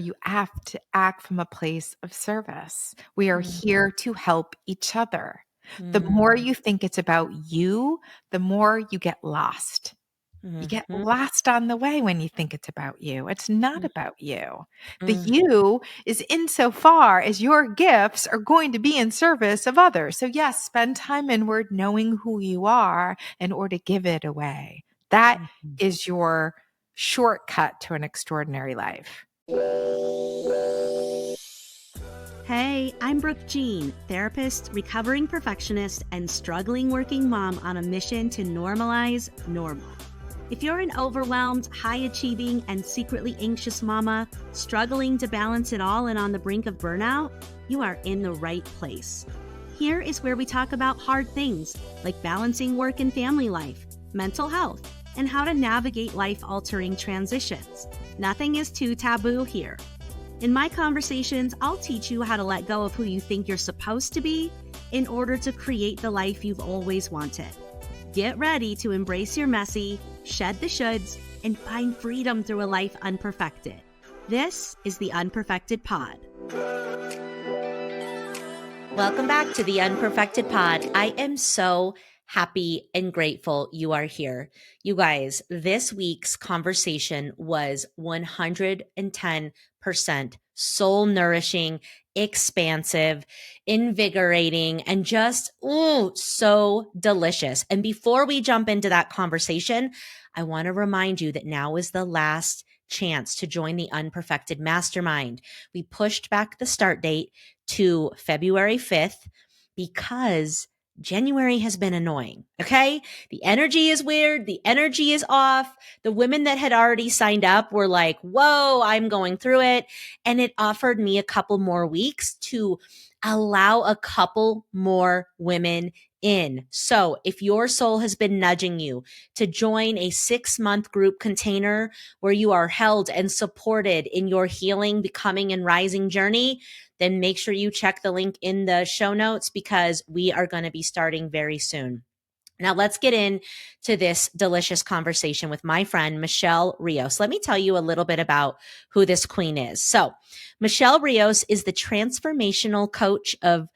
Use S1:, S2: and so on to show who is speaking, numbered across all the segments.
S1: You have to act from a place of service. We are
S2: Mm,
S1: here to help each other. The more
S2: mm,
S1: you think it's about you, the more you get lost. You get
S2: mhm,
S1: lost on the way when you think it's about you. It's not
S2: mm,
S1: about you. The
S2: mm.
S1: you is insofar as your gifts are going to be in service of others. So, yes, spend time inward knowing who you are in order to give it away. That
S2: Mhm.
S1: is your shortcut to an extraordinary life.
S3: Hey, I'm Brooke Jean, therapist, recovering perfectionist, and struggling working mom on a mission to normalize normal. If you're an overwhelmed, high-achieving, and secretly anxious mama, struggling to balance it all and on the brink of burnout, you are in the right place. Here is where we talk about hard things like balancing work and family life, mental health, and how to navigate life-altering transitions. Nothing is too taboo here. In my conversations, I'll teach you how to let go of who you think you're supposed to be in order to create the life you've always wanted. Get ready to embrace your messy, shed the shoulds, and find freedom through a life unperfected. This is the Unperfected Pod.
S2: Welcome back to the Unperfected Pod. I am so happy and grateful you are here. You guys, this week's conversation was 110% soul nourishing, expansive, invigorating, and just, so delicious. And before we jump into that conversation, I want to remind you that now is the last chance to join the Unperfected Mastermind. We pushed back the start date to February 5th because January has been annoying. Okay. The energy is weird. The energy is off. The women that had already signed up were like, whoa, I'm going through it. And it offered me a couple more weeks to allow a couple more women in. So if your soul has been nudging you to join a 6-month group container where you are held and supported in your healing, becoming, and rising journey, then make sure you check the link in the show notes because we are going to be starting very soon. Now let's get into this delicious conversation with my friend, Michelle Rios. Let me tell you a little bit about who this queen is. So Michelle Rios is the transformational coach of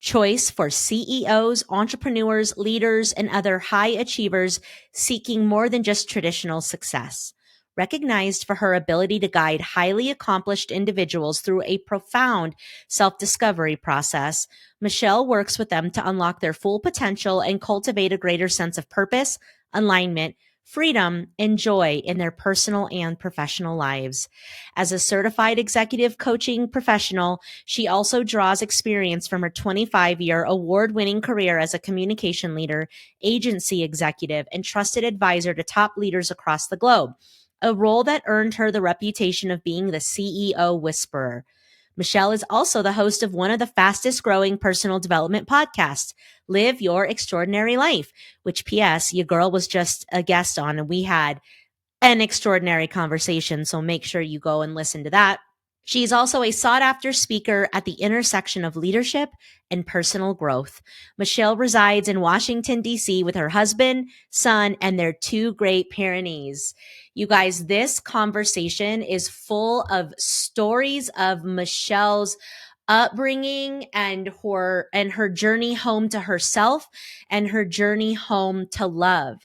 S2: choice for CEOs, entrepreneurs, leaders, and other high achievers seeking more than just traditional success. Recognized for her ability to guide highly accomplished individuals through a profound self-discovery process, Michelle works with them to unlock their full potential and cultivate a greater sense of purpose, alignment, freedom, and joy in their personal and professional lives. As a certified executive coaching professional, she also draws experience from her 25-year award-winning career as a communication leader, agency executive, and trusted advisor to top leaders across the globe, a role that earned her the reputation of being the CEO whisperer. Michelle is also the host of one of the fastest growing personal development podcasts, Live Your Extraordinary Life, which PS, your girl was just a guest on, and we had an extraordinary conversation. So make sure you go and listen to that. She's also a sought after speaker at the intersection of leadership and personal growth. Michelle resides in Washington, D.C. with her husband, son, and their 2 Great Pyrenees. You guys, this conversation is full of stories of Michelle's upbringing and her journey home to herself and her journey home to love.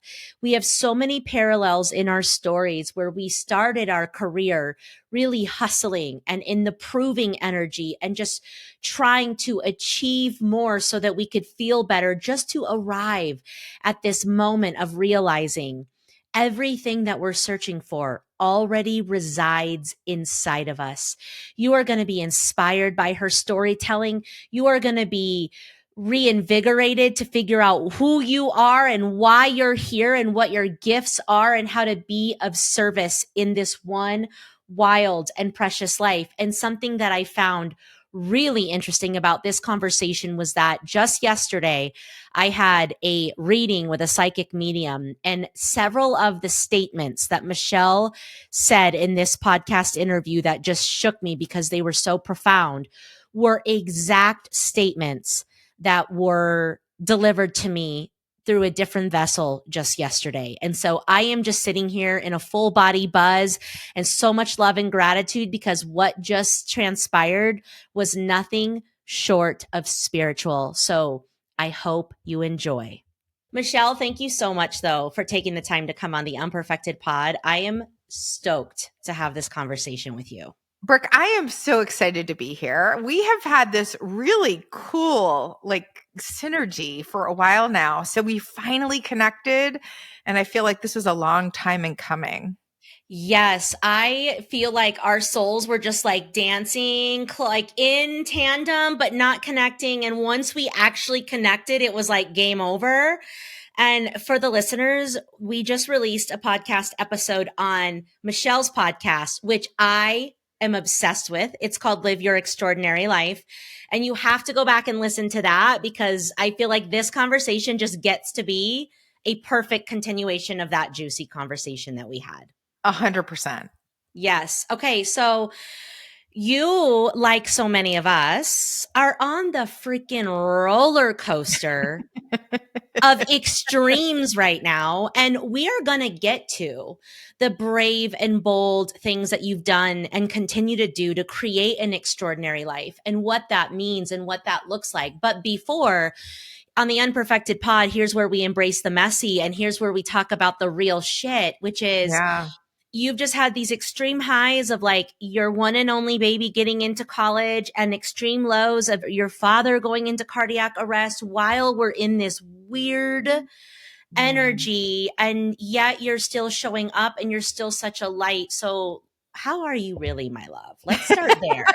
S2: We have so many parallels in our stories where we started our career really hustling and in the proving energy and just trying to achieve more so that we could feel better, just to arrive at this moment of realizing everything that we're searching for already resides inside of us. You are going to be inspired by her storytelling. You are going to be reinvigorated to figure out who you are and why you're here and what your gifts are and how to be of service in this one wild and precious life. And something that I found really interesting about this conversation was that just yesterday, I had a reading with a psychic medium, and several of the statements that Michelle said in this podcast interview that just shook me because they were so profound were exact statements that were delivered to me through a different vessel just yesterday. And so I am just sitting here in a full body buzz and so much love and gratitude because what just transpired was nothing short of spiritual. So I hope you enjoy. Michelle, thank you so much, though, for taking the time to come on the Unperfected Pod. I am stoked to have this conversation with you.
S1: Brooke, I am so excited to be here. We have had this really cool, synergy for a while now. So we finally connected, and I feel like this was a long time in coming.
S2: Yes, I feel like our souls were just like dancing, like in tandem, but not connecting. And once we actually connected, it was like game over. And for the listeners, we just released a podcast episode on Michelle's podcast, which I am obsessed with. It's called Live Your Extraordinary Life. And you have to go back and listen to that because I feel like this conversation just gets to be a perfect continuation of that juicy conversation that we had.
S1: 100%.
S2: Yes. Okay. So you, like so many of us, are on the freaking roller coaster of extremes right now. And we are going to get to the brave and bold things that you've done and continue to do to create an extraordinary life and what that means and what that looks like. But before, on the Unperfected Pod, here's where we embrace the messy and here's where we talk about the real shit, which is
S1: Yeah.
S2: you've just had these extreme highs of like your one and only baby getting into college and extreme lows of your father going into cardiac arrest while we're in this weird energy. And yet you're still showing up and you're still such a light. So how are you really, my love? Let's start there.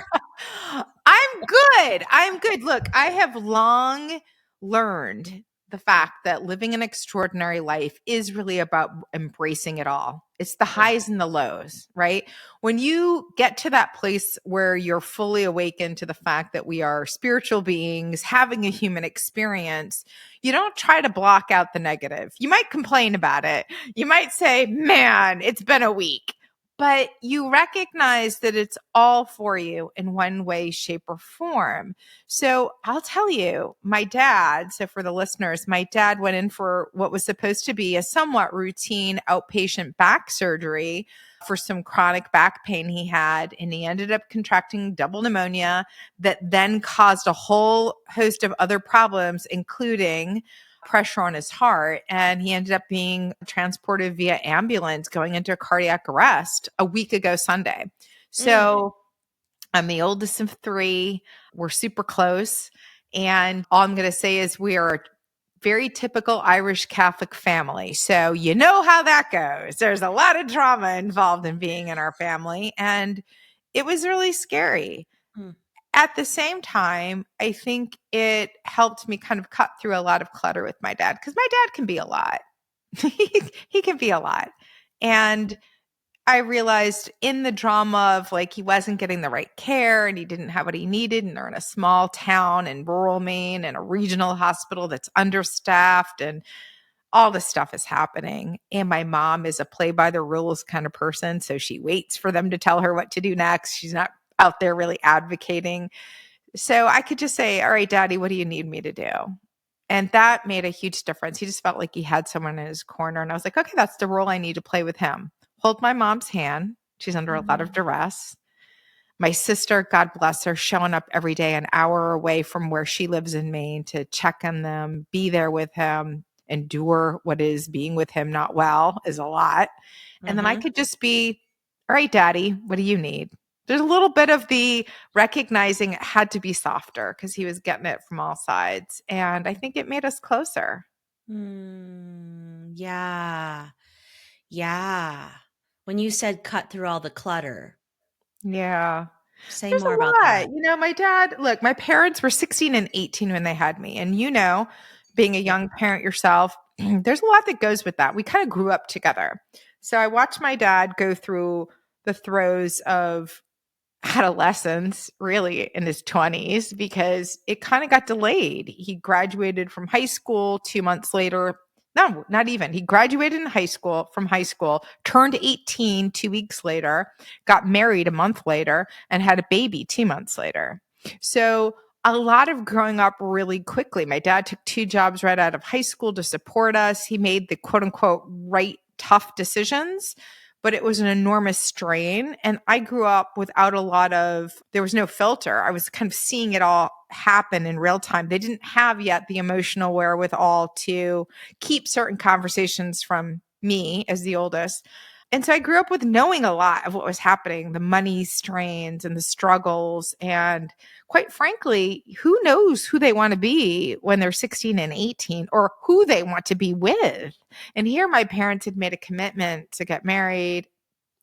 S1: I'm good. Look, I have long learned the fact that living an extraordinary life is really about embracing it all. It's the highs and the lows, right? When you get to that place where you're fully awakened to the fact that we are spiritual beings having a human experience, you don't try to block out the negative. You might complain about it. You might say, man, it's been a week. But you recognize that it's all for you in one way, shape, or form. So I'll tell you, my dad, so for the listeners, my dad went in for what was supposed to be a somewhat routine outpatient back surgery for some chronic back pain he had. And he ended up contracting double pneumonia that then caused a whole host of other problems, including pressure on his heart, and he ended up being transported via ambulance going into cardiac arrest a week ago Sunday. So I'm the oldest of three. We're super close. And all I'm going to say is we are a very typical Irish Catholic family. So you know how that goes. There's a lot of drama involved in being in our family. And it was really scary. At the same time, I think it helped me kind of cut through a lot of clutter with my dad because my dad can be a lot. He can be a lot. And I realized in the drama of he wasn't getting the right care and he didn't have what he needed. And they're in a small town in rural Maine and a regional hospital that's understaffed and all this stuff is happening. And my mom is a play by the rules kind of person. So she waits for them to tell her what to do next. She's not out there really advocating. So I could just say, all right, Daddy, what do you need me to do? And that made a huge difference. He just felt like he had someone in his corner. And I was like, okay, that's the role I need to play with him. Hold my mom's hand. She's under a lot of duress. My sister, God bless her, showing up every day an hour away from where she lives in Maine to check on them, be there with him, endure what is being with him not well is a lot. And then I could just be, all right, Daddy, what do you need? There's a little bit of the recognizing it had to be softer because he was getting it from all sides. And I think it made us closer.
S2: Yeah. Yeah. When you said cut through all the clutter.
S1: Yeah.
S2: Say
S1: There's
S2: more
S1: a
S2: about
S1: lot.
S2: that.
S1: My dad, look, my parents were 16 and 18 when they had me. And being a young parent yourself, there's a lot that goes with that. We kind of grew up together. So I watched my dad go through the throes of adolescence really in his 20s because it kind of got delayed. He graduated from high school 2 months later. No, not even. He graduated from high school, turned 18 2 weeks later, got married a month later, and had a baby 2 months later. So a lot of growing up really quickly. My dad took 2 jobs right out of high school to support us. He made the quote unquote right tough decisions, but it was an enormous strain. And I grew up without a lot of, there was no filter. I was kind of seeing it all happen in real time. They didn't have yet the emotional wherewithal to keep certain conversations from me as the oldest. And so I grew up with knowing a lot of what was happening, the money strains and the struggles. And quite frankly, who knows who they want to be when they're 16 and 18 or who they want to be with. And here my parents had made a commitment to get married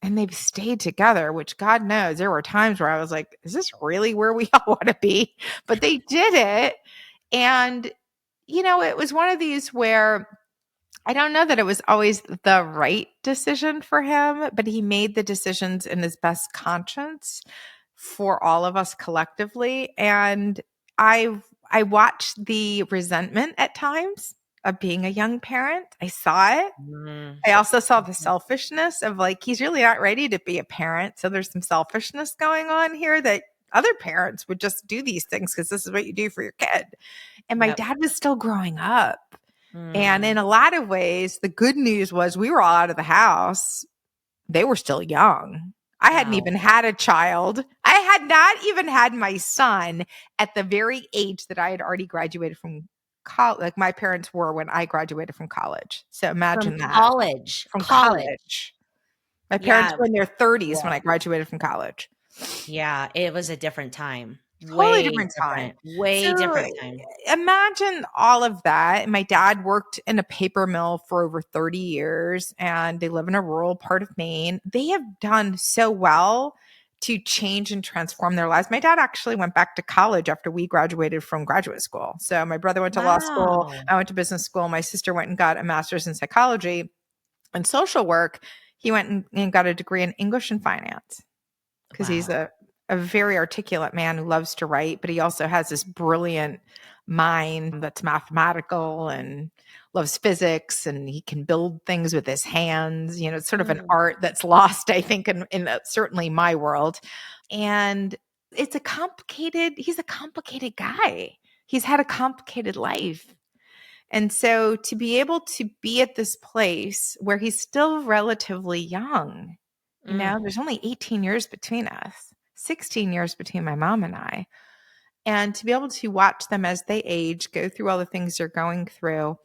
S1: and they've stayed together, which God knows there were times where I was like, is this really where we all want to be? But they did it. And, it was one of these where I don't know that it was always the right decision for him, but he made the decisions in his best conscience for all of us collectively. And I watched the resentment at times of being a young parent. I saw it. I also saw the selfishness of like, he's really not ready to be a parent. So there's some selfishness going on here that other parents would just do these things because this is what you do for your kid. And my dad was still growing up. And in a lot of ways, the good news was we were all out of the house. They were still young. I hadn't even had a child. I had not even had my son at the very age that I had already graduated from college. Like my parents were when I graduated from college. So imagine that. From college. My parents were in their 30s when I graduated from college.
S2: Yeah, it was a different time.
S1: Totally different time.
S2: Way different time.
S1: Imagine all of that. My dad worked in a paper mill for over 30 years and they live in a rural part of Maine. They have done so well to change and transform their lives. My dad actually went back to college after we graduated from graduate school. So my brother went to law school. I went to business school. My sister went and got a master's in psychology and social work. He went and got a degree in English and finance because he's a very articulate man who loves to write, but he also has this brilliant mind that's mathematical and loves physics, and he can build things with his hands. It's sort of an art that's lost, I think, in certainly my world. And he's a complicated guy. He's had a complicated life. And so to be able to be at this place where he's still relatively young, there's only 18 years between us. 16 years between my mom and I. And to be able to watch them as they age, go through all the things they're going through,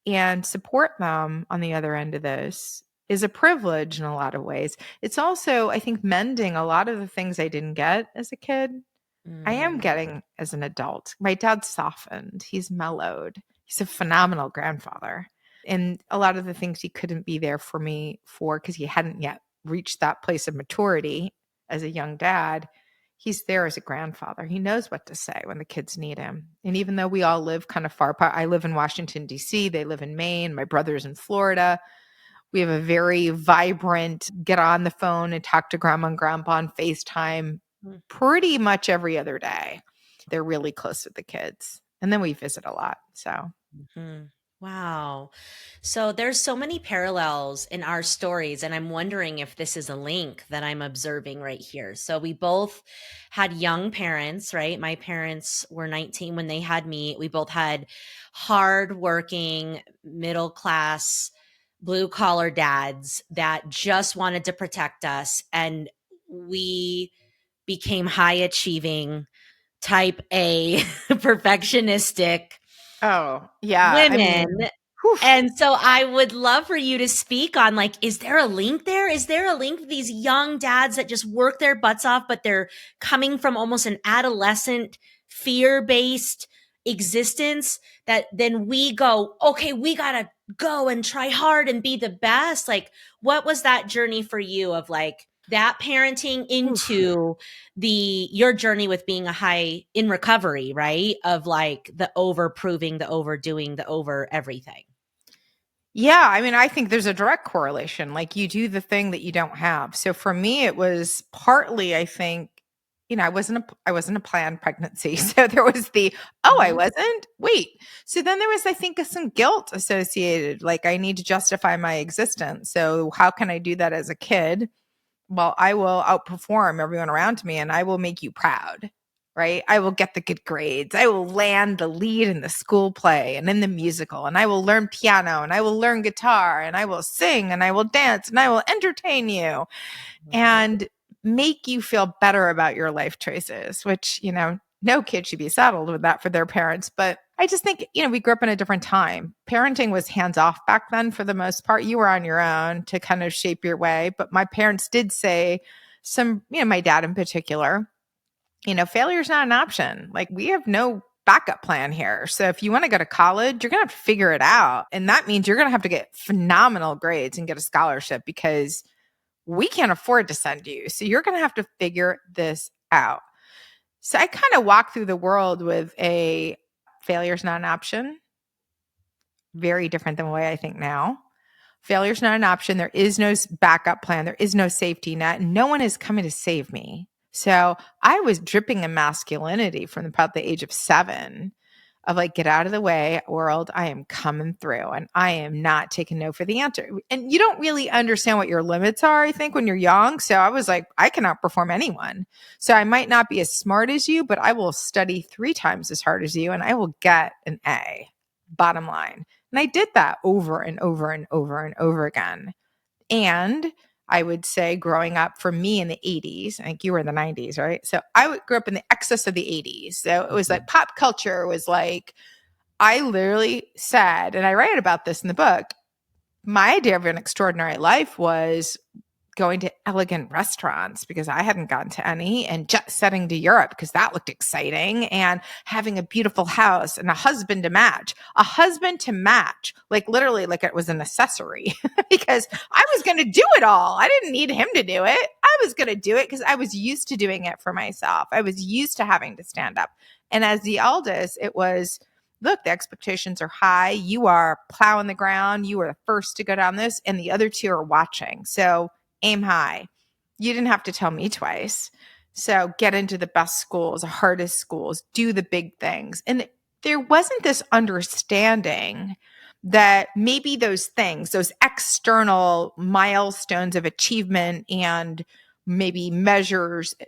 S1: and support them on the other end of this is a privilege in a lot of ways. It's also, I think, mending a lot of the things I didn't get as a kid. I am getting as an adult. My dad's softened. He's mellowed. He's a phenomenal grandfather. And a lot of the things he couldn't be there for me for because he hadn't yet reached that place of maturity as a young dad, he's there as a grandfather. He knows what to say when the kids need him. And even though we all live kind of far apart, I live in Washington, D.C., they live in Maine, my brother's in Florida. We have a very vibrant, get on the phone and talk to grandma and grandpa on FaceTime pretty much every other day. They're really close with the kids. And then we visit a lot. So.
S2: Wow. So there's so many parallels in our stories, and I'm wondering if this is a link that I'm observing right here. So we both had young parents, right? My parents were 19 when they had me. We both had hardworking, middle class, blue collar dads that just wanted to protect us. And we became high achieving, type A, perfectionistic women. And so I would love for you to speak on like, is there a link there? Is there a link to these young dads that just work their butts off, but they're coming from almost an adolescent fear-based existence that then we go, okay, we got to go and try hard and be the best. Like, what was that journey for you of like that parenting into your journey with being a high in recovery, right? Of like the over proving, the overdoing, the over everything.
S1: Yeah. I mean, I think there's a direct correlation. Like you do the thing that you don't have. So for me, it was partly, I think, I wasn't a planned pregnancy. So there was I wasn't. Wait. So then there was, I think, some guilt associated. Like I need to justify my existence. So how can I do that as a kid? Well, I will outperform everyone around me and I will make you proud. right? I will get the good grades. I will land the lead in the school play and in the musical, and I will learn piano, and I will learn guitar, and I will sing, and I will dance, and I will entertain you and make you feel better about your life choices, which, no kid should be saddled with that for their parents. But I just think, we grew up in a different time. Parenting was hands off back then for the most part. You were on your own to kind of shape your way. But my parents did say my dad in particular, failure is not an option. Like, we have no backup plan here. So if you want to go to college, you're going to have to figure it out. And that means you're going to have to get phenomenal grades and get a scholarship because we can't afford to send you. So you're going to have to figure this out. So I kind of walk through the world with a failure's not an option. Very different than the way I think now. Failure's not an option. There is no backup plan. There is no safety net. No one is coming to save me. So I was dripping in masculinity from about the age of 7 of like, get out of the way, world. I am coming through and I am not taking no for the answer. And you don't really understand what your limits are, I think, when you're young. So I was like, I can outperform anyone. So I might not be as smart as you, but I will study 3 times as hard as you and I will get an A, bottom line. And I did that over and over and over and over again. And I would say growing up for me in the 80s, I think you were in the 90s, right? So I grew up in the excess of the 80s. So it was like pop culture was like, I literally said, and I write about this in the book, my idea of an extraordinary life was going to elegant restaurants because I hadn't gotten to any, and jet setting to Europe because that looked exciting, and having a beautiful house and a husband to match, like literally like it was an accessory because I was going to do it all. I didn't need him to do it. I was going to do it because I was used to doing it for myself. I was used to having to stand up. And as the eldest, it was, look, the expectations are high. You are plowing the ground. You are the first to go down this, and the other 2 are watching. So aim high. You didn't have to tell me twice. So get into the best schools, the hardest schools, do the big things. And there wasn't this understanding that maybe those things, those external milestones of achievement and maybe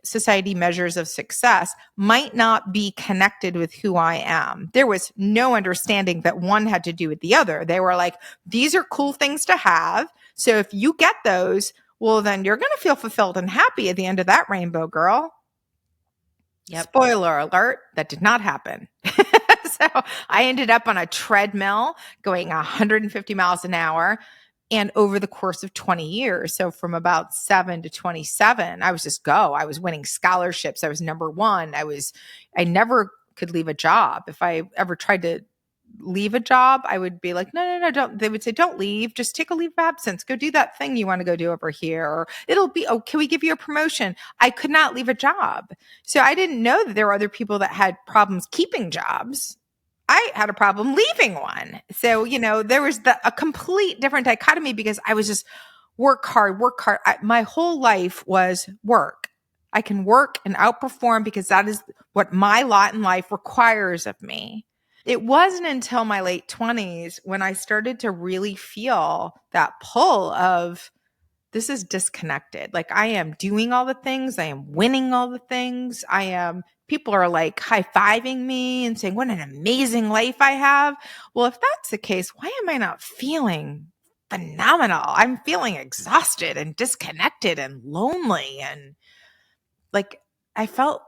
S1: society measures of success might not be connected with who I am. There was no understanding that one had to do with the other. They were like, these are cool things to have. So if you get those, well, then you're going to feel fulfilled and happy at the end of that rainbow, girl. Yep. Spoiler alert, that did not happen. So I ended up on a treadmill going 150 miles an hour. And over the course of 20 years, so from about 7 to 27, I was winning scholarships. I was number 1. I never could leave a job. If I ever tried to leave a job, I would be like, no, don't. They would say, don't leave. Just take a leave of absence. Go do that thing you want to go do over here. Or it'll be, oh, can we give you a promotion? I could not leave a job. So I didn't know that there were other people that had problems keeping jobs. I had a problem leaving one. So, there was a complete different dichotomy because I was just work hard. My whole life was work. I can work and outperform because that is what my lot in life requires of me. It wasn't until my late 20s when I started to really feel that pull of, this is disconnected. Like, I am doing all the things. I am winning all the things. People are like high-fiving me and saying, what an amazing life I have. Well, if that's the case, why am I not feeling phenomenal? I'm feeling exhausted and disconnected and lonely. And like, I felt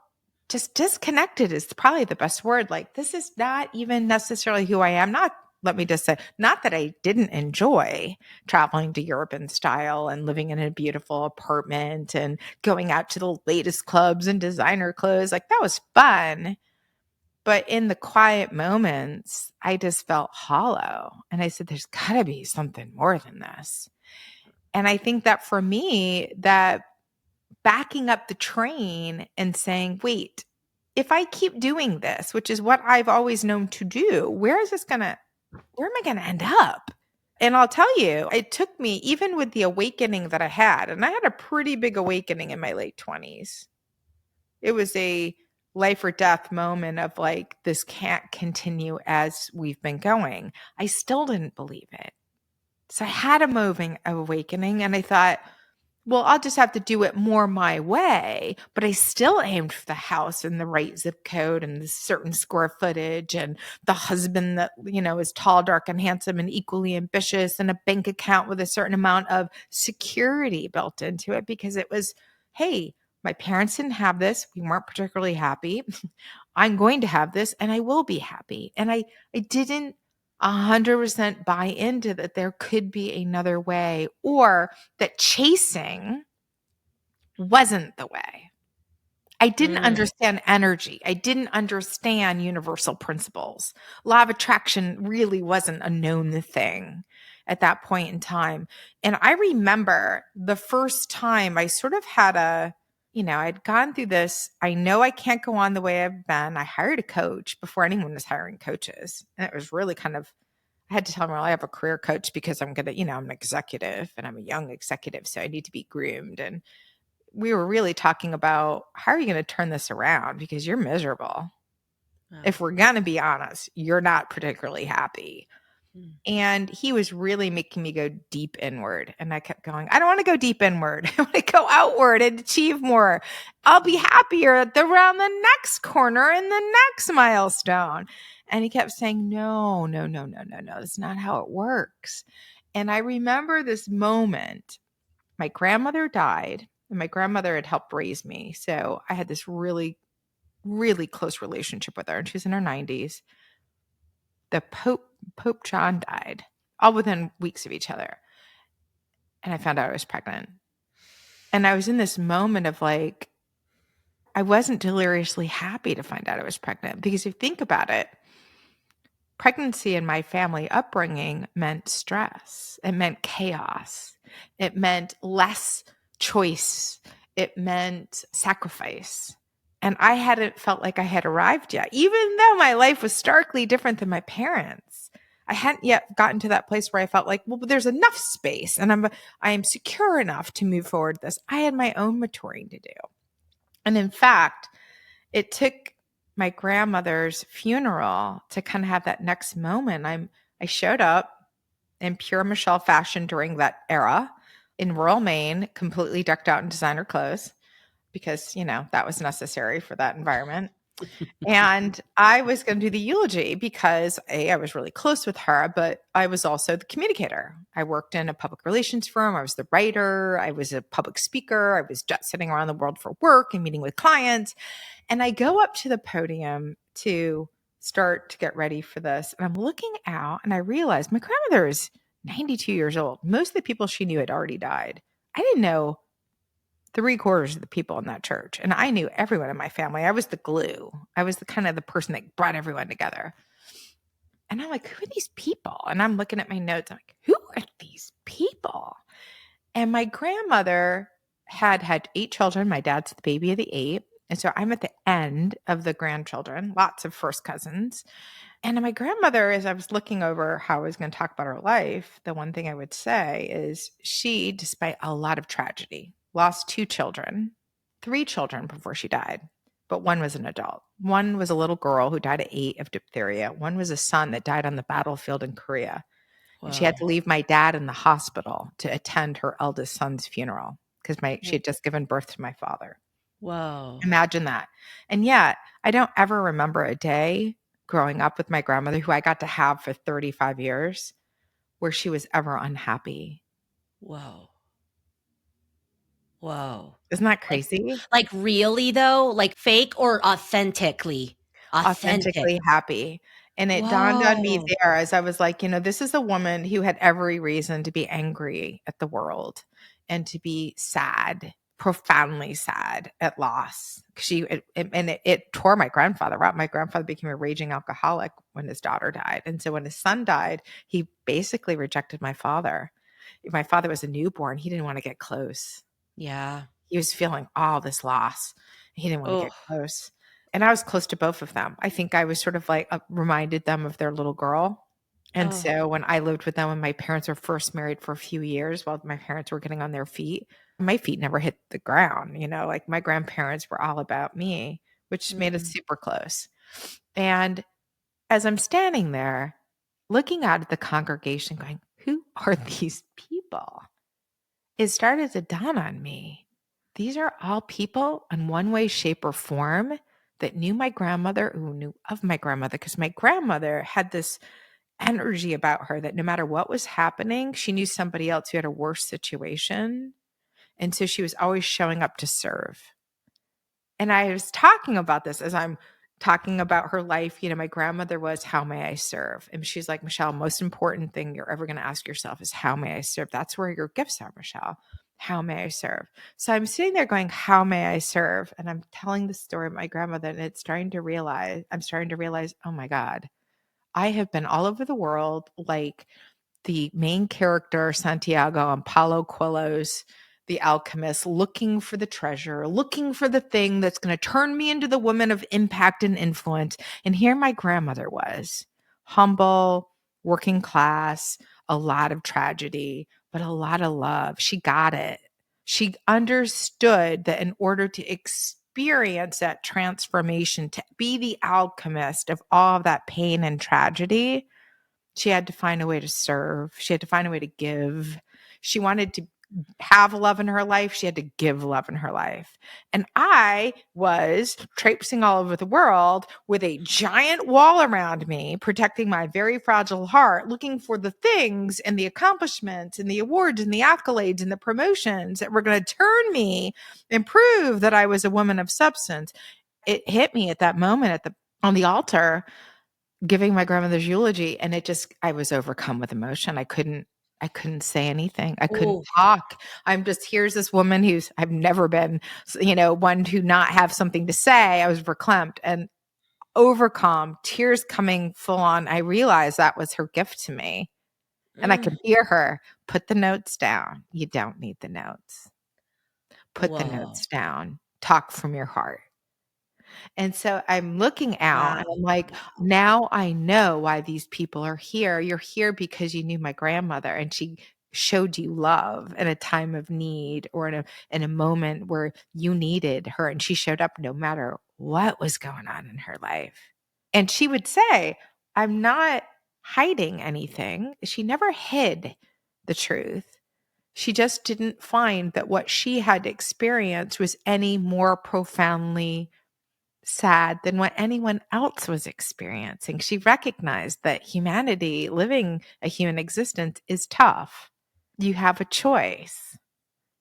S1: just disconnected is probably the best word. Like, this is not even necessarily who I am. Let me just say, not that I didn't enjoy traveling to Europe in style and living in a beautiful apartment and going out to the latest clubs and designer clothes. Like, that was fun. But in the quiet moments, I just felt hollow. And I said, there's got to be something more than this. And I think that for me, that backing up the train and saying, wait, if I keep doing this, which is what I've always known to do, where am I going to end up? And I'll tell you, it took me, even with the awakening that I had, and I had a pretty big awakening in my late 20s. It was a life or death moment of like, this can't continue as we've been going. I still didn't believe it. So I had a moving awakening and I thought, well, I'll just have to do it more my way. But I still aimed for the house and the right zip code and the certain square footage and the husband that, is tall, dark, and handsome and equally ambitious, and a bank account with a certain amount of security built into it, because it was, hey, my parents didn't have this. We weren't particularly happy. I'm going to have this and I will be happy. And I didn't 100% buy into that there could be another way, or that chasing wasn't the way. I didn't understand energy. I didn't understand universal principles. Law of attraction really wasn't a known thing at that point in time. And I remember the first time I sort of had I'd gone through this. I know I can't go on the way I've been. I hired a coach before anyone was hiring coaches. And it was really I had to tell him, well, I have a career coach because I'm I'm an executive and I'm a young executive. So I need to be groomed. And we were really talking about, how are you going to turn this around? Because you're miserable.
S2: Wow.
S1: If we're going to be honest, you're not particularly happy. And he was really making me go deep inward. And I kept going, I don't want to go deep inward. I want to go outward and achieve more. I'll be happier around the next corner and the next milestone. And he kept saying, no, no, no, no, no, no. That's not how it works. And I remember this moment. My grandmother died, and my grandmother had helped raise me. So I had this really, really close relationship with her. And she was in her 90s. The Pope John died, all within weeks of each other. And I found out I was pregnant. And I was in this moment of I wasn't deliriously happy to find out I was pregnant, because if you think about it, pregnancy in my family upbringing meant stress. It meant chaos. It meant less choice. It meant sacrifice. And I hadn't felt like I had arrived yet, even though my life was starkly different than my parents. I hadn't yet gotten to that place where I felt like, well, there's enough space and I am secure enough to move forward with this. I had my own maturing to do. And in fact, it took my grandmother's funeral to kind of have that next moment. I showed up in pure Michelle fashion during that era in rural Maine, completely decked out in designer clothes, because, that was necessary for that environment. And I was going to do the eulogy because I was really close with her, but I was also the communicator. I worked in a public relations firm. I was the writer. I was a public speaker. I was jet setting around the world for work and meeting with clients. And I go up to the podium to start to get ready for this. And I'm looking out and I realize my grandmother is 92 years old. Most of the people she knew had already died. I didn't know 3/4 of the people in that church. And I knew everyone in my family. I was the glue. I was the kind of the person that brought everyone together. And I'm like, who are these people? And I'm looking at my notes. I'm like, who are these people? And my grandmother had 8 children. My dad's the baby of the 8. And so I'm at the end of the grandchildren, lots of first cousins. And my grandmother, as I was looking over how I was going to talk about her life, the one thing I would say is she, despite a lot of tragedy, lost 2 children, 3 children before she died, but one was an adult. One was a little girl who died at 8 of diphtheria. One was a son that died on the battlefield in Korea.
S2: Wow.
S1: And she had to leave my dad in the hospital to attend her eldest son's funeral because she had just given birth to my father.
S2: Whoa.
S1: Imagine that. And yet I don't ever remember a day growing up with my grandmother, who I got to have for 35 years, where she was ever unhappy.
S2: Whoa. Whoa.
S1: Isn't that crazy?
S2: Like really though? Like fake or authentically?
S1: Authentically happy. And it dawned on me there as I was like, this is a woman who had every reason to be angry at the world and to be sad, profoundly sad at loss. It tore my grandfather up. My grandfather became a raging alcoholic when his daughter died. And so when his son died, he basically rejected my father. If my father was a newborn, he didn't want to get close.
S2: Yeah.
S1: He was feeling all this loss. He didn't want to get close. And I was close to both of them. I think I was sort of reminded them of their little girl. And so when I lived with them, when my parents were first married for a few years while my parents were getting on their feet, my feet never hit the ground. My grandparents were all about me, which made us super close. And as I'm standing there looking out at the congregation going, who are these people? it started to dawn on me. These are all people in one way, shape, or form that knew my grandmother, who knew of my grandmother, because my grandmother had this energy about her that no matter what was happening, she knew somebody else who had a worse situation. And so she was always showing up to serve. And I was talking about this as I'm talking about her life. My grandmother was, how may I serve? And she's like, Michelle, most important thing you're ever going to ask yourself is, how may I serve? That's where your gifts are, Michelle. How may I serve? So I'm sitting there going, how may I serve? And I'm telling the story of my grandmother, and I'm starting to realize, oh my God, I have been all over the world, like the main character, Santiago, on Paulo Coelho's The Alchemist, looking for the treasure, looking for the thing that's going to turn me into the woman of impact and influence. And here my grandmother was, humble, working class, a lot of tragedy, but a lot of love. She got it. She understood that in order to experience that transformation, to be the alchemist of all of that pain and tragedy, she had to find a way to serve. She had to find a way to give. She wanted to have love in her life. She had to give love in her life. And I was traipsing all over the world with a giant wall around me, protecting my very fragile heart, looking for the things and the accomplishments and the awards and the accolades and the promotions that were going to turn me and prove that I was a woman of substance. It hit me at that moment on the altar, giving my grandmother's eulogy, and I was overcome with emotion. I couldn't say anything. I couldn't talk. Here's this woman I've never been, one to not have something to say. I was verklempt and overcome, tears coming full on. I realized that was her gift to me. And I could hear her, put the notes down. You don't need the notes. Put the notes down. Talk from your heart. And so I'm looking out and I'm like, now I know why these people are here. You're here because you knew my grandmother and she showed you love in a time of need or in a moment where you needed her. And she showed up no matter what was going on in her life. And she would say, I'm not hiding anything. She never hid the truth. She just didn't find that what she had experienced was any more profoundly sad than what anyone else was experiencing. She recognized that humanity, living a human existence, is tough. You have a choice.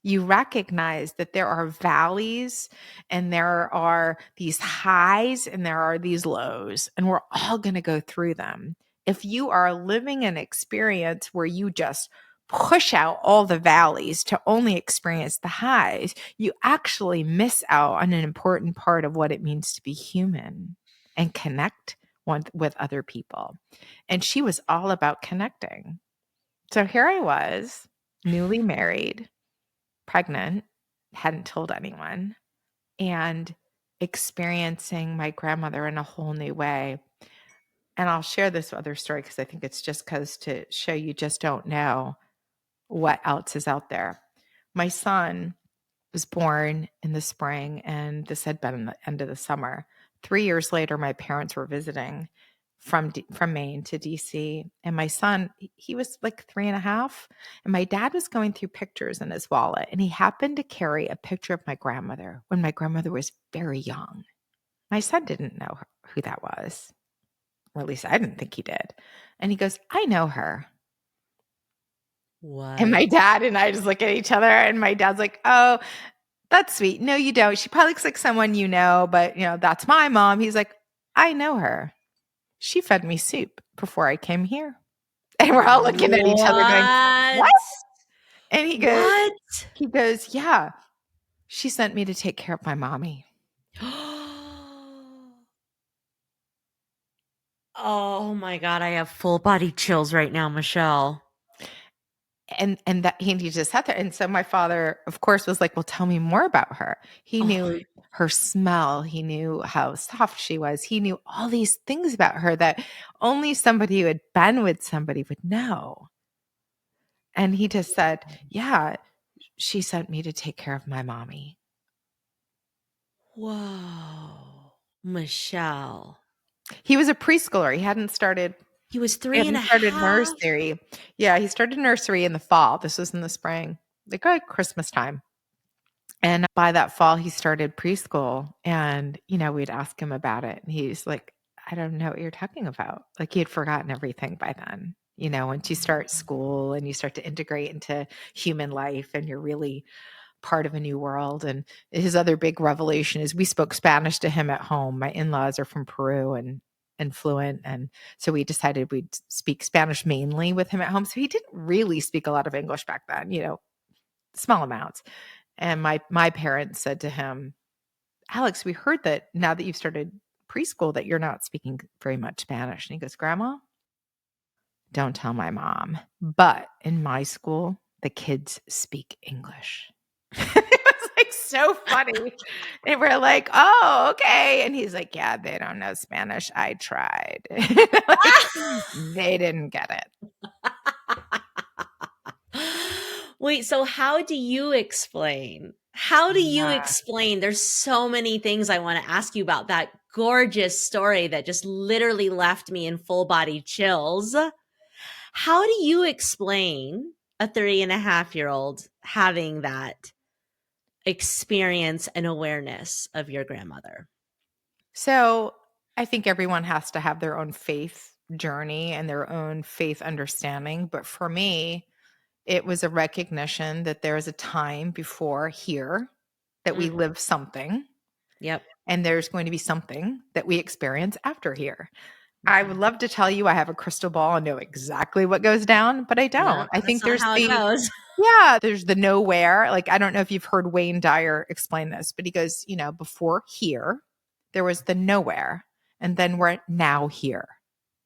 S1: You recognize that there are valleys and there are these highs and there are these lows, and we're all going to go through them. If you are living an experience where you just push out all the valleys to only experience the highs, you actually miss out on an important part of what it means to be human and connect with other people. And she was all about connecting. So here I was, newly married, pregnant, hadn't told anyone, and experiencing my grandmother in a whole new way. And I'll share this other story because I think it's just to show you just don't know what else is out there. My son was born in the spring, and this had been in the end of the summer. 3 years later, my parents were visiting from Maine to DC, and my son, he was like 3.5, and my dad was going through pictures in his wallet, and he happened to carry a picture of my grandmother when my grandmother was very young. My son didn't know who that was, or at least I didn't think he did. And he goes, I know her.
S2: What?
S1: And my dad and I just look at each other, and my dad's like, oh, that's sweet. No, you don't. She probably looks like someone you know, but that's my mom. He's like, I know her. She fed me soup before I came here. And we're all looking at each other going, what? And he goes, yeah, she sent me to take care of my mommy.
S2: Oh my God, I have full body chills right now, Michelle.
S1: And he just sat there. And so my father, of course, was like, well, tell me more about her. He knew her smell. He knew how soft she was. He knew all these things about her that only somebody who had been with somebody would know. And he just said, yeah, she sent me to take care of my mommy.
S2: Whoa, Michelle.
S1: He was a preschooler. He hadn't started.
S2: He was 3.5.
S1: Started nursery. Yeah, he started nursery in the fall. This was in the spring. like Christmas time. And by that fall, he started preschool and, we'd ask him about it. And he's like, I don't know what you're talking about. Like he had forgotten everything by then. Once you start school and you start to integrate into human life and you're really part of a new world. And his other big revelation is we spoke Spanish to him at home. My in-laws are from Peru and fluent. And so we decided we'd speak Spanish mainly with him at home. So he didn't really speak a lot of English back then, small amounts. And my parents said to him, Alex, we heard that now that you've started preschool that you're not speaking very much Spanish. And he goes, Grandma, don't tell my mom. But in my school, the kids speak English. It was like so funny. And we're like, oh, okay. And he's like, yeah, they don't know Spanish. I tried. Like, they didn't get it.
S2: Wait, so how do you explain? How do you explain? There's so many things I want to ask you about that gorgeous story that just literally left me in full body chills. How do you explain a 3.5-year-old having that experience and awareness of your grandmother?
S1: So I think everyone has to have their own faith journey and their own faith understanding. But for me, it was a recognition that there is a time before here that we live something.
S2: Yep.
S1: And there's going to be something that we experience after here. I would love to tell you I have a crystal ball and know exactly what goes down, but I don't.
S2: No,
S1: I think there's
S2: how it goes.
S1: there's the nowhere. Like, I don't know if you've heard Wayne Dyer explain this, but he goes, before here, there was the nowhere, and then we're now here.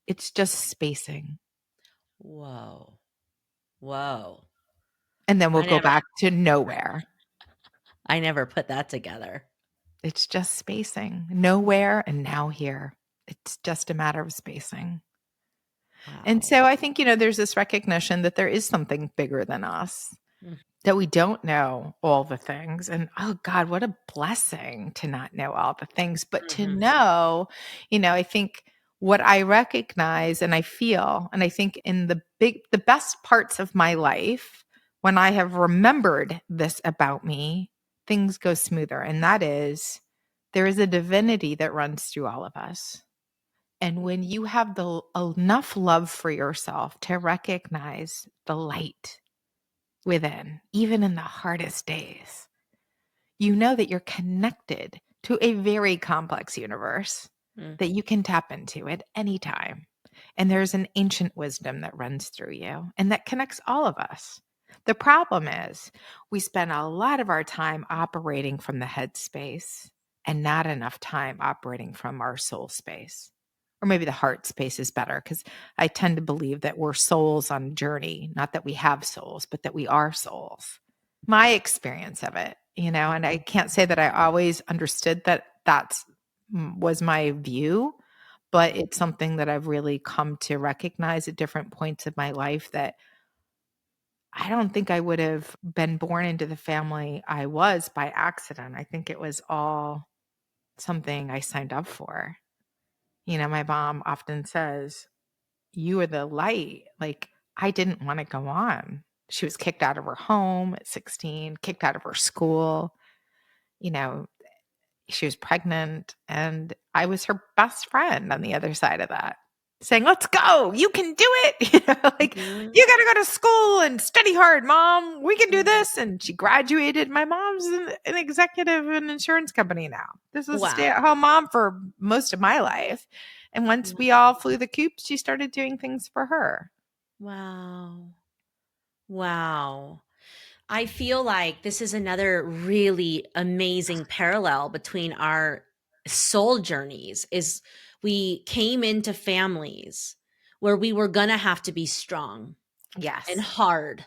S1: It's just spacing.
S2: Whoa.
S1: And then we'll go back to nowhere.
S2: I never put that together.
S1: It's just spacing. Nowhere and now here. It's just a matter of spacing. Wow. And so I think, there's this recognition that there is something bigger than us, that we don't know all the things. And oh God, what a blessing to not know all the things, but to know, I think what I recognize and I feel, and I think in the best parts of my life, when I have remembered this about me, things go smoother. And that is, there is a divinity that runs through all of us. And when you have enough love for yourself to recognize the light within, even in the hardest days, you know that you're connected to a very complex universe that you can tap into at any time. And there's an ancient wisdom that runs through you and that connects all of us. The problem is we spend a lot of our time operating from the head space and not enough time operating from our soul space. Or maybe the heart space is better, because I tend to believe that we're souls on a journey, not that we have souls, but that we are souls. My experience of it, and I can't say that I always understood that was my view, but it's something that I've really come to recognize at different points of my life, that I don't think I would have been born into the family I was by accident. I think it was all something I signed up for. My mom often says, you are the light. Like, I didn't want to go on. She was kicked out of her home at 16, kicked out of her school. She was pregnant, and I was her best friend on the other side of that, saying, let's go. You can do it. You got to go to school and study hard, Mom. We can do this. And she graduated. My mom's an executive in an insurance company now. This was a stay-at-home mom for most of my life. And once we all flew the coop, she started doing things for her.
S2: Wow. I feel like this is another really amazing parallel between our soul journeys. Is we came into families where we were going to have to be strong.
S1: Yes.
S2: And hard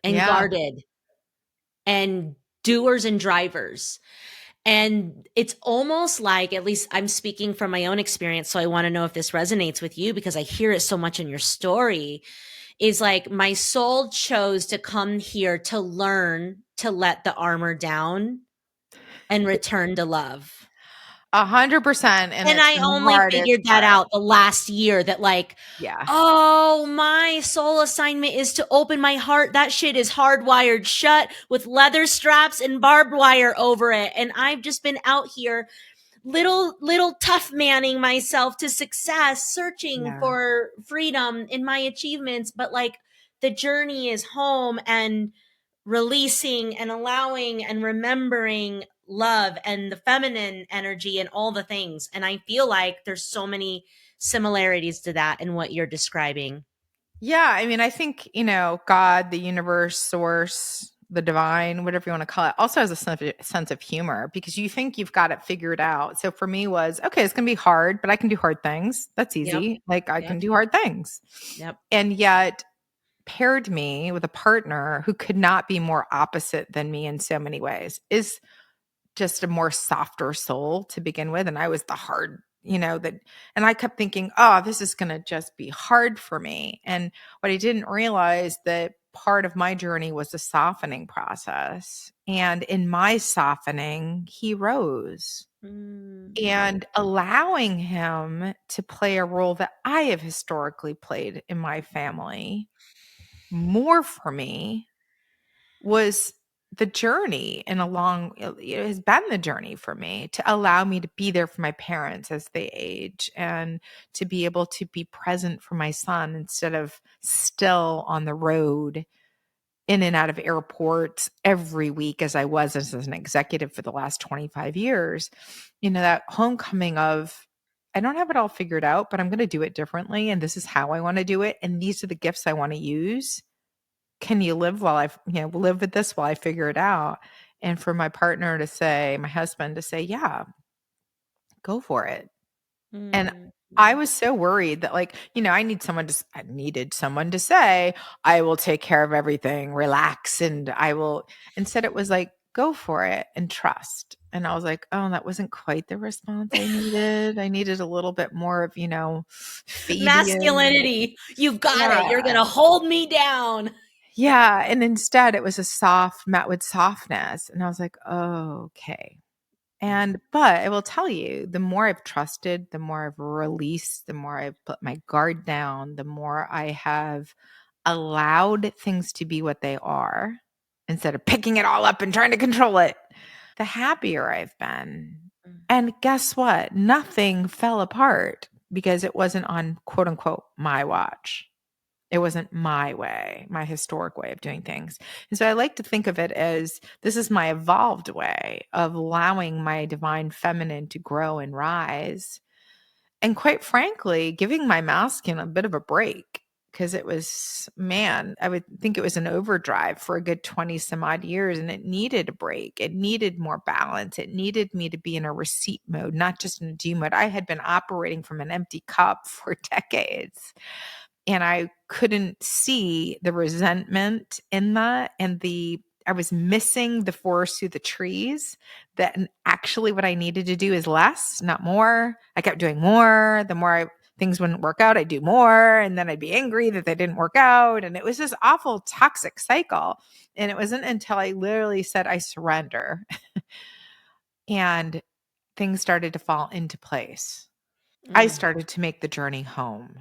S2: and guarded and doers and drivers. And it's almost like, at least I'm speaking from my own experience, so I want to know if this resonates with you, because I hear it so much in your story, is like my soul chose to come here to learn to let the armor down and return to love.
S1: 100%. And
S2: And
S1: it's
S2: I
S1: the
S2: only
S1: hardest
S2: figured that
S1: part.
S2: out the last year that like,
S1: Yeah.
S2: oh, my soul assignment is to open my heart. That shit is hardwired shut with leather straps and barbed wire over it. And I've just been out here little tough manning myself to success, searching
S1: Yeah.
S2: for freedom in my achievements. But like the journey is home and releasing and allowing and remembering love and the feminine energy and all the things. And I feel like there's so many similarities to that in what you're describing.
S1: Yeah. I mean, I think, God, the universe, source, the divine, whatever you want to call it, also has a sense of humor because you think you've got it figured out. So for me was, okay, it's going to be hard, but I can do hard things. That's
S2: Yep.
S1: easy. Like I
S2: Yep.
S1: can do hard things.
S2: Yep.
S1: And yet paired me with a partner who could not be more opposite than me in so many ways is just a more softer soul to begin with. And I was the hard, and I kept thinking, oh, this is going to just be hard for me. And what I didn't realize that part of my journey was a softening process. And in my softening, he rose. And allowing him to play a role that I have historically played in my family more for me was the journey and it has been the journey for me to allow me to be there for my parents as they age and to be able to be present for my son instead of still on the road in and out of airports every week as I was as an executive for the last 25 years. That homecoming of I don't have it all figured out, but I'm going to do it differently. And this is how I want to do it. And these are the gifts I want to use. Can you live live with this while I figure it out? And for my my husband to say, yeah, go for it. And I was so worried that I needed someone to say, I will take care of everything, relax. And instead it was like, go for it and trust. And I was like, oh, that wasn't quite the response I needed. I needed a little bit more of, Fabian.
S2: Masculinity. You've got it. You're
S1: Yeah.
S2: going to hold me down.
S1: Yeah, and instead it was a soft met with softness, and I was like, "Oh, okay." But I will tell you, the more I've trusted, the more I've released, the more I've put my guard down, the more I have allowed things to be what they are instead of picking it all up and trying to control it, the happier I've been. And guess what? Nothing fell apart because it wasn't on quote unquote my watch. It wasn't my way, my historic way of doing things. And so I like to think of it as this is my evolved way of allowing my divine feminine to grow and rise. And quite frankly, giving my masculine a bit of a break because it was, man, I would think it was an overdrive for a good 20 some odd years and it needed a break. It needed more balance. It needed me to be in a receipt mode, not just in a do mode. I had been operating from an empty cup for decades. And I couldn't see the resentment in that I was missing the forest through the trees that actually what I needed to do is less, not more. I kept doing more. The more things wouldn't work out, I'd do more. And then I'd be angry that they didn't work out. And it was this awful toxic cycle. And it wasn't until I literally said, I surrender. And things started to fall into place. I started to make the journey home.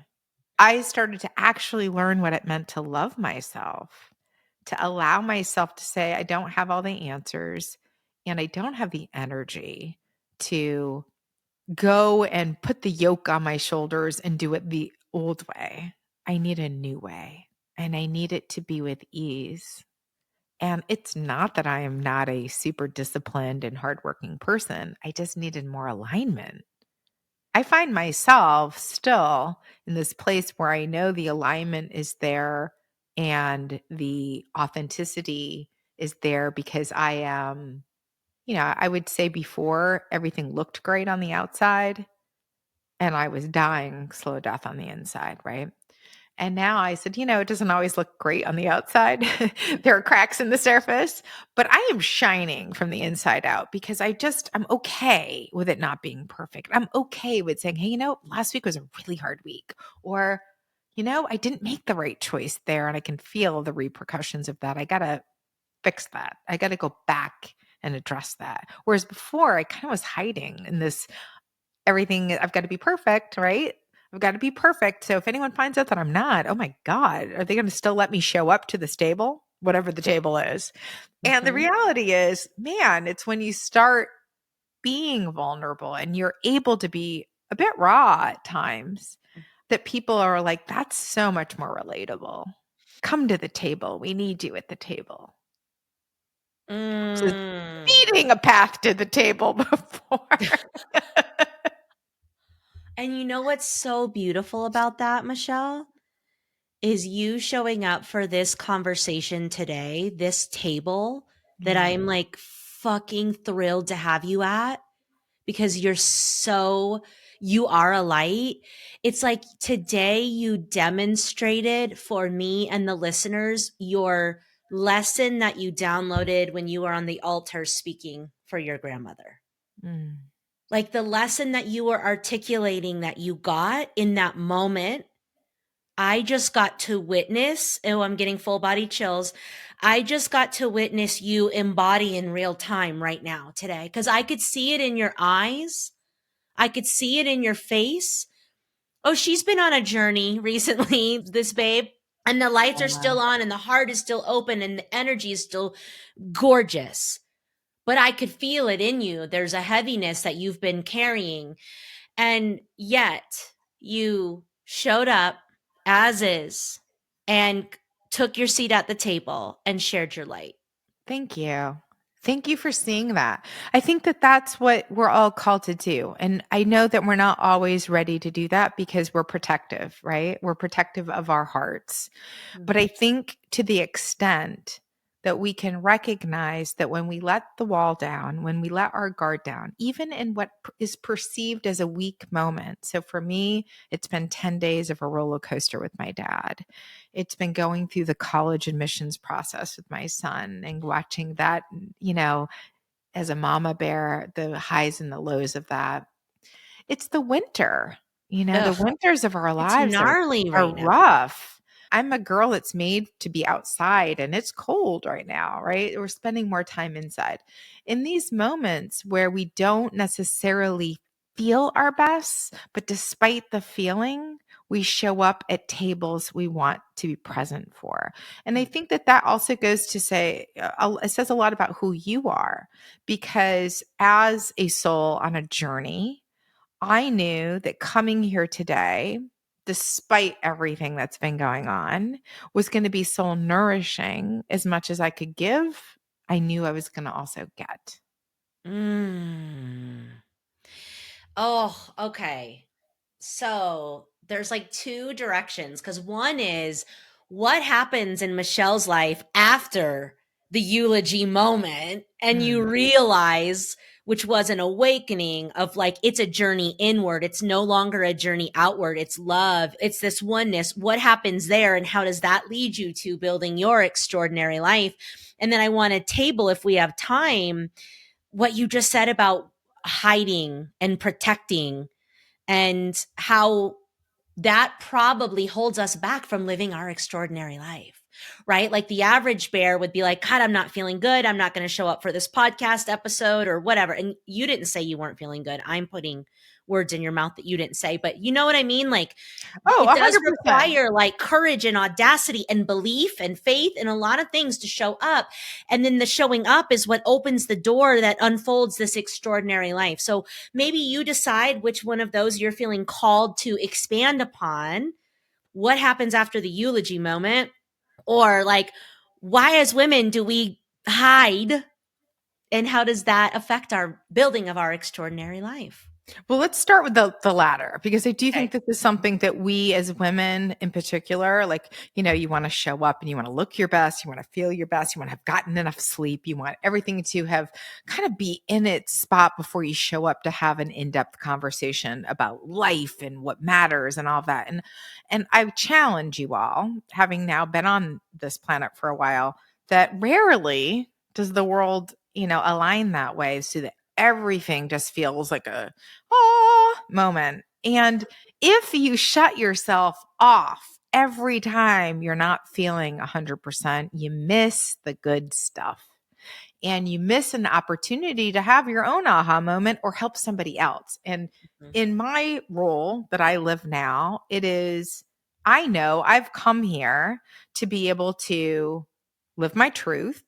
S1: I started to actually learn what it meant to love myself, to allow myself to say, I don't have all the answers and I don't have the energy to go and put the yoke on my shoulders and do it the old way. I need a new way and I need it to be with ease. And it's not that I am not a super disciplined and hardworking person. I just needed more alignment. I find myself still in this place where I know the alignment is there and the authenticity is there because I am, I would say before everything looked great on the outside and I was dying slow death on the inside, right? And now I said, it doesn't always look great on the outside. There are cracks in the surface, but I am shining from the inside out because I'm okay with it not being perfect. I'm okay with saying, hey, last week was a really hard week. Or, I didn't make the right choice there and I can feel the repercussions of that. I got to fix that. I got to go back and address that. Whereas before I kind of was hiding in this everything. I've got to be perfect, right? I've got to be perfect. So if anyone finds out that I'm not, oh my God, are they going to still let me show up to this table, whatever the table is? And the
S2: Mhm.
S1: reality is, man, it's when you start being vulnerable and you're able to be a bit raw at times that people are like, that's so much more relatable. Come to the table. We need you at the table. So
S2: Mm.
S1: beating a path to the table before.
S2: And you know what's so beautiful about that, Michelle? Is you showing up for this conversation today, this table that
S1: Yeah.
S2: I'm like fucking thrilled to have you at because you are a light. It's like today you demonstrated for me and the listeners your lesson that you downloaded when you were on the altar speaking for your grandmother.
S1: Mm.
S2: Like the lesson that you were articulating that you got in that moment, I just got to witness. Oh, I'm getting full body chills. I just got to witness you embody in real time right now today because I could see it in your eyes. I could see it in your face. Oh, she's been on a journey recently, this babe, and the lights are still on and the heart is still open and the energy is still gorgeous. But I could feel it in you. There's a heaviness that you've been carrying. And yet you showed up as is and took your seat at the table and shared your light.
S1: Thank you. Thank you for seeing that. I think that that's what we're all called to do. And I know that we're not always ready to do that because we're protective, right? We're protective of our hearts. But I think to the extent that we can recognize that when we let the wall down, when we let our guard down, even in what is perceived as a weak moment. So for me, it's been 10 days of a roller coaster with my dad. It's been going through the college admissions process with my son and watching that, as a mama bear, the highs and the lows of that. It's the winter. The
S2: Ugh,
S1: winters of our
S2: it's
S1: lives
S2: gnarly
S1: are
S2: right now.
S1: rough. I'm a girl that's made to be outside and it's cold right now, right? We're spending more time inside. In these moments where we don't necessarily feel our best, but despite the feeling, we show up at tables we want to be present for. And I think that that also goes to say, it says a lot about who you are, because as a soul on a journey, I knew that coming here today, despite everything that's been going on, was going to be soul nourishing as much as I could give. I knew I was going to also get.
S2: Mm. Oh, okay. So there's like two directions because one is what happens in Michelle's life after the eulogy moment, and you
S1: Mm.
S2: realize, which was an awakening of like, it's a journey inward. It's no longer a journey outward. It's love. It's this oneness. What happens there, and how does that lead you to building your extraordinary life? And then I want to table, if we have time, what you just said about hiding and protecting and how that probably holds us back from living our extraordinary life, right? Like the average bear would be like, God, I'm not feeling good. I'm not going to show up for this podcast episode or whatever. And you didn't say you weren't feeling good. I'm putting words in your mouth that you didn't say, but you know what I mean? Like
S1: Oh,
S2: it does
S1: 100%.
S2: require like courage and audacity and belief and faith and a lot of things to show up. And then the showing up is what opens the door that unfolds this extraordinary life. So maybe you decide which one of those you're feeling called to expand upon. What happens after the eulogy moment? Or like, why as women do we hide? And how does that affect our building of our extraordinary life?
S1: Well, let's start with the latter, because I do think
S2: Okay.
S1: this is something that we as women in particular, like, you want to show up and you want to look your best, you want to feel your best, you want to have gotten enough sleep, you want everything to have kind of be in its spot before you show up to have an in-depth conversation about life and what matters and all of that. And I challenge you all, having now been on this planet for a while, that rarely does the world, align that way so that everything just feels like a moment. And if you shut yourself off every time you're not feeling 100%, you miss the good stuff. and you miss an opportunity to have your own aha moment or help somebody else. And in my role that I live now, it is, I know I've come here to be able to live my truth,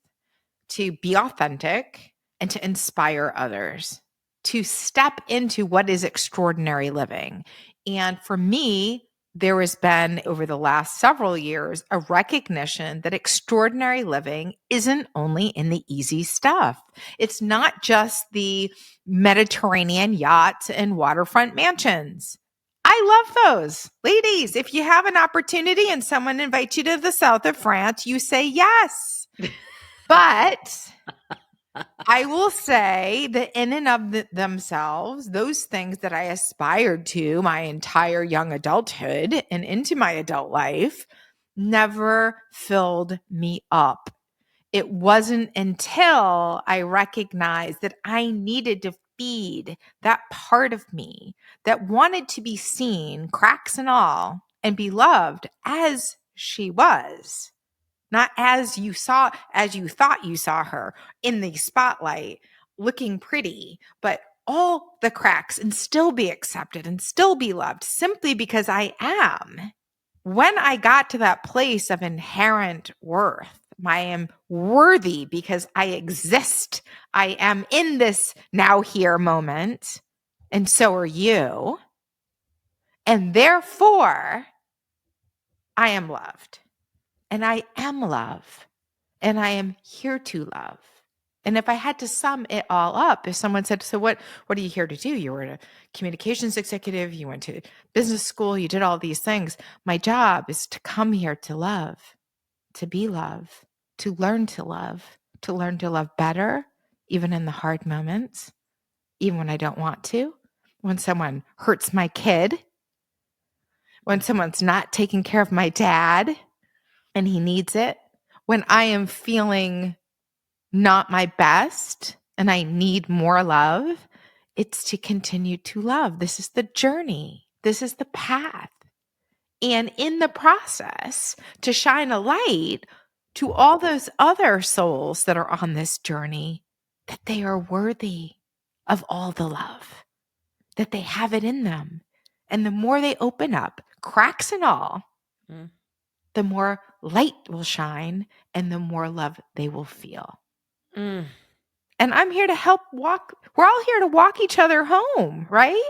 S1: to be authentic, and to inspire others, to step into what is extraordinary living. And for me, there has been over the last several years a recognition that extraordinary living isn't only in the easy stuff. It's not just the Mediterranean yachts and waterfront mansions. I love those. Ladies, if you have an opportunity and someone invites you to the south of France, you say yes. But I will say that in and of themselves, those things that I aspired to my entire young adulthood and into my adult life never filled me up. It wasn't until I recognized that I needed to feed that part of me that wanted to be seen, cracks and all, and be loved as she was. Not as you thought you saw her in the spotlight looking pretty, but all the cracks and still be accepted and still be loved simply because I am. When I got to that place of inherent worth, I am worthy because I exist. I am in this now here moment, and so are you. And therefore, I am loved. And I am love. And I am here to love. And if I had to sum it all up, if someone said, so what are you here to do? You were a communications executive, you went to business school, you did all these things. My job is to come here to love, to be love, to learn to love better, even in the hard moments, even when I don't want to, when someone hurts my kid, when someone's not taking care of my dad and he needs it, when I am feeling not my best and I need more love, it's to continue to love. This is the journey. This is the path. And in the process, to shine a light to all those other souls that are on this journey, that they are worthy of all the love, that they have it in them. And the more they open up, cracks and all, the more light will shine and the more love they will feel. And I'm here to help walk. We're all here to walk each other home, right?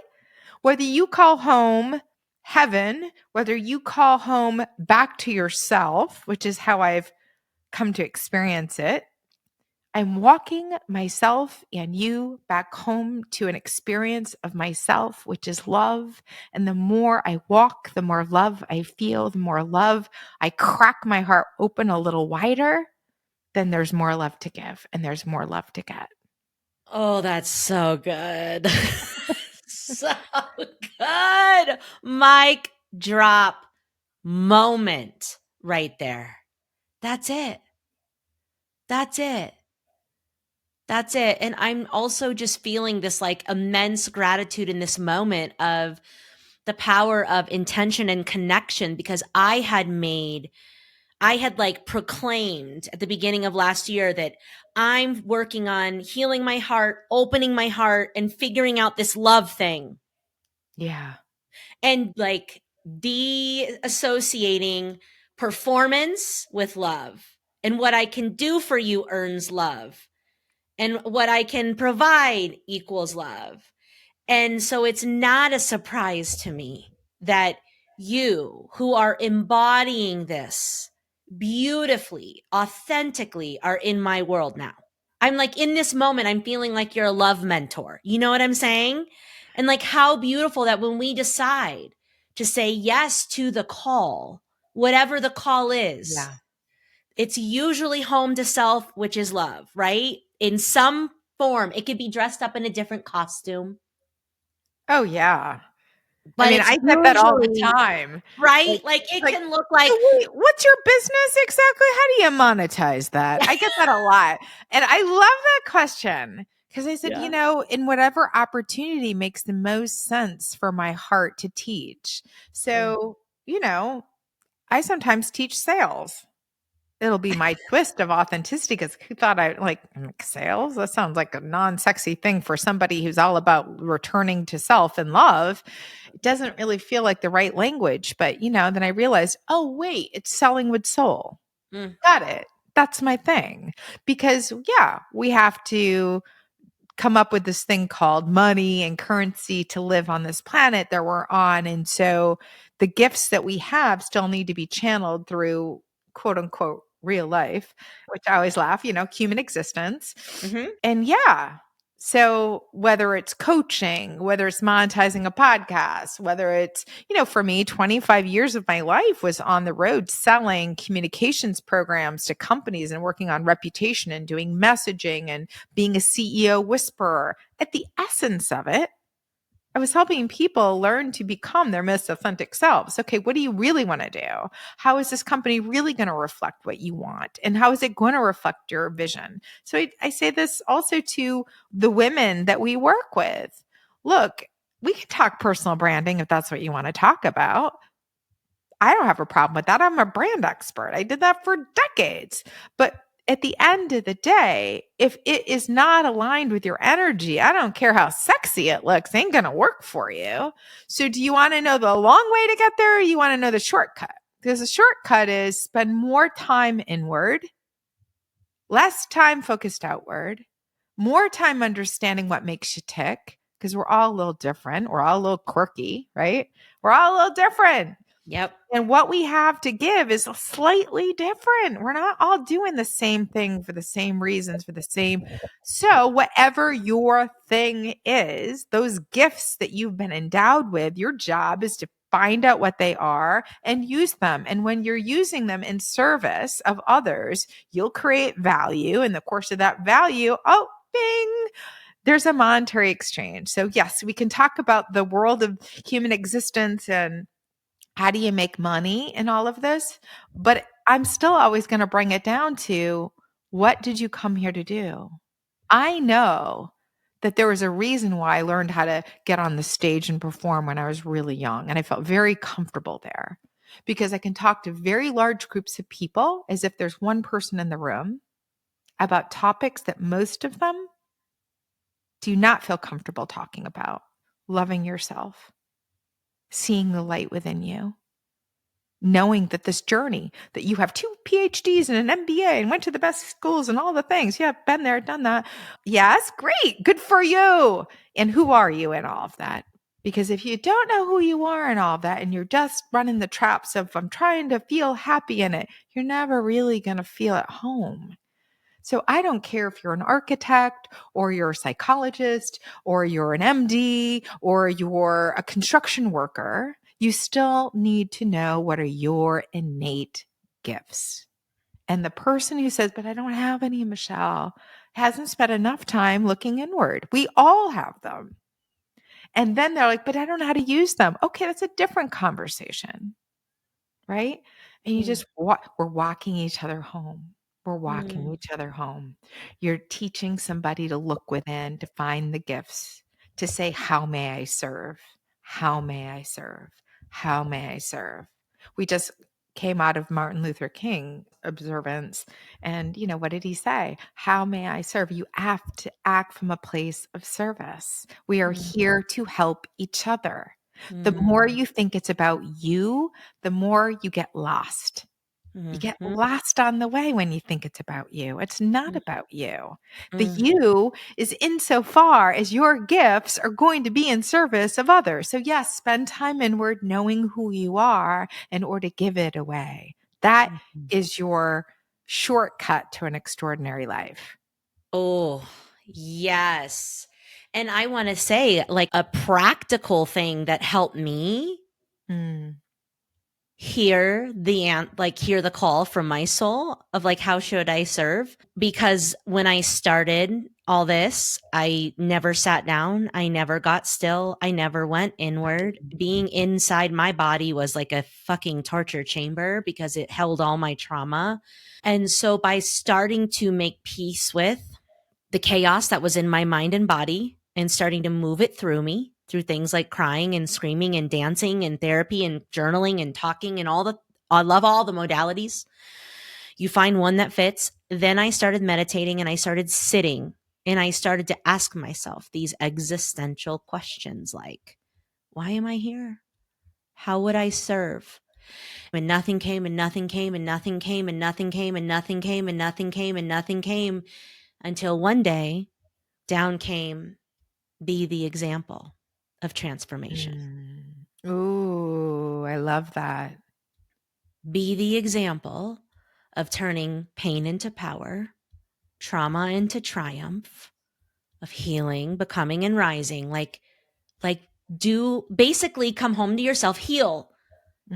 S1: Whether you call home heaven, whether you call home back to yourself, which is how I've come to experience it, I'm walking myself and you back home to an experience of myself, which is love. And the more I walk, the more love I feel, the more love I crack my heart open a little wider, then there's more love to give and there's more love to get.
S2: Oh, that's so good. So good. Mic drop moment right there. That's it. That's it. That's it. And I'm also just feeling this like immense gratitude in this moment of the power of intention and connection, because I had like proclaimed at the beginning of last year that I'm working on healing my heart, opening my heart, and figuring out this love thing.
S1: Yeah.
S2: And like de-associating performance with love, and what I can do for you earns love, and what I can provide equals love. And so it's not a surprise to me that you, who are embodying this beautifully, authentically, are in my world now. I'm like, in this moment, I'm feeling like you're a love mentor. You know what I'm saying? And like, how beautiful that when we decide to say yes to the call, whatever the call is,
S1: Yeah.
S2: it's usually home to self, which is love, right? In some form, it could be dressed up in a different costume.
S1: Oh, yeah.
S2: But
S1: I mean,
S2: it's
S1: I get that all the
S2: usually,
S1: time.
S2: right? Like it can look like,
S1: so wait, what's your business exactly? How do you monetize that? I get that a lot. And I love that question because I said, in whatever opportunity makes the most sense for my heart to teach. So, I sometimes teach sales. it'll be my twist of authenticity, because who thought I like sales? That sounds like a non-sexy thing for somebody who's all about returning to self and love. It doesn't really feel like the right language. But, then I realized, oh, wait, it's selling with soul.
S2: Mm.
S1: Got it. That's my thing. Because, yeah, we have to come up with this thing called money and currency to live on this planet that we're on. And so the gifts that we have still need to be channeled through quote unquote real life, which I always laugh, human existence.
S2: Mm-hmm.
S1: And yeah. So whether it's coaching, whether it's monetizing a podcast, whether it's, for me, 25 years of my life was on the road selling communications programs to companies and working on reputation and doing messaging and being a CEO whisperer. At the essence of it, I was helping people learn to become their most authentic selves. Okay, what do you really want to do? How is this company really going to reflect what you want? And how is it going to reflect your vision? So I say this also to the women that we work with. Look, we can talk personal branding if that's what you want to talk about. I don't have a problem with that. I'm a brand expert. I did that for decades. But at the end of the day, if it is not aligned with your energy, I don't care how sexy it looks, ain't going to work for you. So do you want to know the long way to get there, or you want to know the shortcut? Because the shortcut is spend more time inward, less time focused outward, more time understanding what makes you tick, because we're all a little different. We're all a little quirky, right? We're all a little different.
S2: Yep.
S1: And what we have to give is slightly different. We're not all doing the same thing for the same reasons, for the same. So whatever your thing is, those gifts that you've been endowed with, your job is to find out what they are and use them. And when you're using them in service of others, you'll create value. In the course of that value, oh, bing, there's a monetary exchange. So yes, we can talk about the world of human existence and how do you make money in all of this? But I'm still always going to bring it down to, what did you come here to do? I know that there was a reason why I learned how to get on the stage and perform when I was really young. And I felt very comfortable there because I can talk to very large groups of people as if there's one person in the room about topics that most of them do not feel comfortable talking about. Loving yourself, seeing the light within you, knowing that this journey, that you have 2 PhDs and an MBA and went to the best schools and all the things. Yeah, been there, done that. Yes, great. Good for you. And who are you in all of that? Because if you don't know who you are in all of that and you're just running the traps of, I'm trying to feel happy in it, you're never really going to feel at home. So I don't care if you're an architect or you're a psychologist or you're an MD or you're a construction worker, you still need to know what are your innate gifts. And the person who says, but I don't have any, Michelle, hasn't spent enough time looking inward. We all have them. And then they're like, but I don't know how to use them. Okay, that's a different conversation, right? And you just we're walking each other home. We're walking each other home. You're teaching somebody to look within, to find the gifts, to say, how may I serve? How may I serve? How may I serve? We just came out of Martin Luther King observance. And, what did he say? How may I serve? You have to act from a place of service. We are here to help each other. The more you think it's about you, the more you get lost. You get lost on the way when you think it's about you. It's not about you. The you is insofar as your gifts are going to be in service of others. So yes, spend time inward knowing who you are in order to give it away. That is your shortcut to an extraordinary life.
S2: Oh, yes. And I want to say, like, a practical thing that helped me hear the call from my soul of like, how should I serve? Because when I started all this, I never sat down. I never got still. I never went inward. Being inside my body was like a fucking torture chamber because it held all my trauma. And so by starting to make peace with the chaos that was in my mind and body and starting to move it through me, through things like crying and screaming and dancing and therapy and journaling and talking and I love all the modalities. You find one that fits. Then I started meditating and I started sitting and I started to ask myself these existential questions like, why am I here? How would I serve? And nothing came and nothing came and nothing came and nothing came and nothing came and nothing came and nothing came until one day down came, be the example of transformation.
S1: Ooh, I love that.
S2: Be the example of turning pain into power, trauma into triumph, of healing, becoming and rising. Like do basically come home to yourself, heal,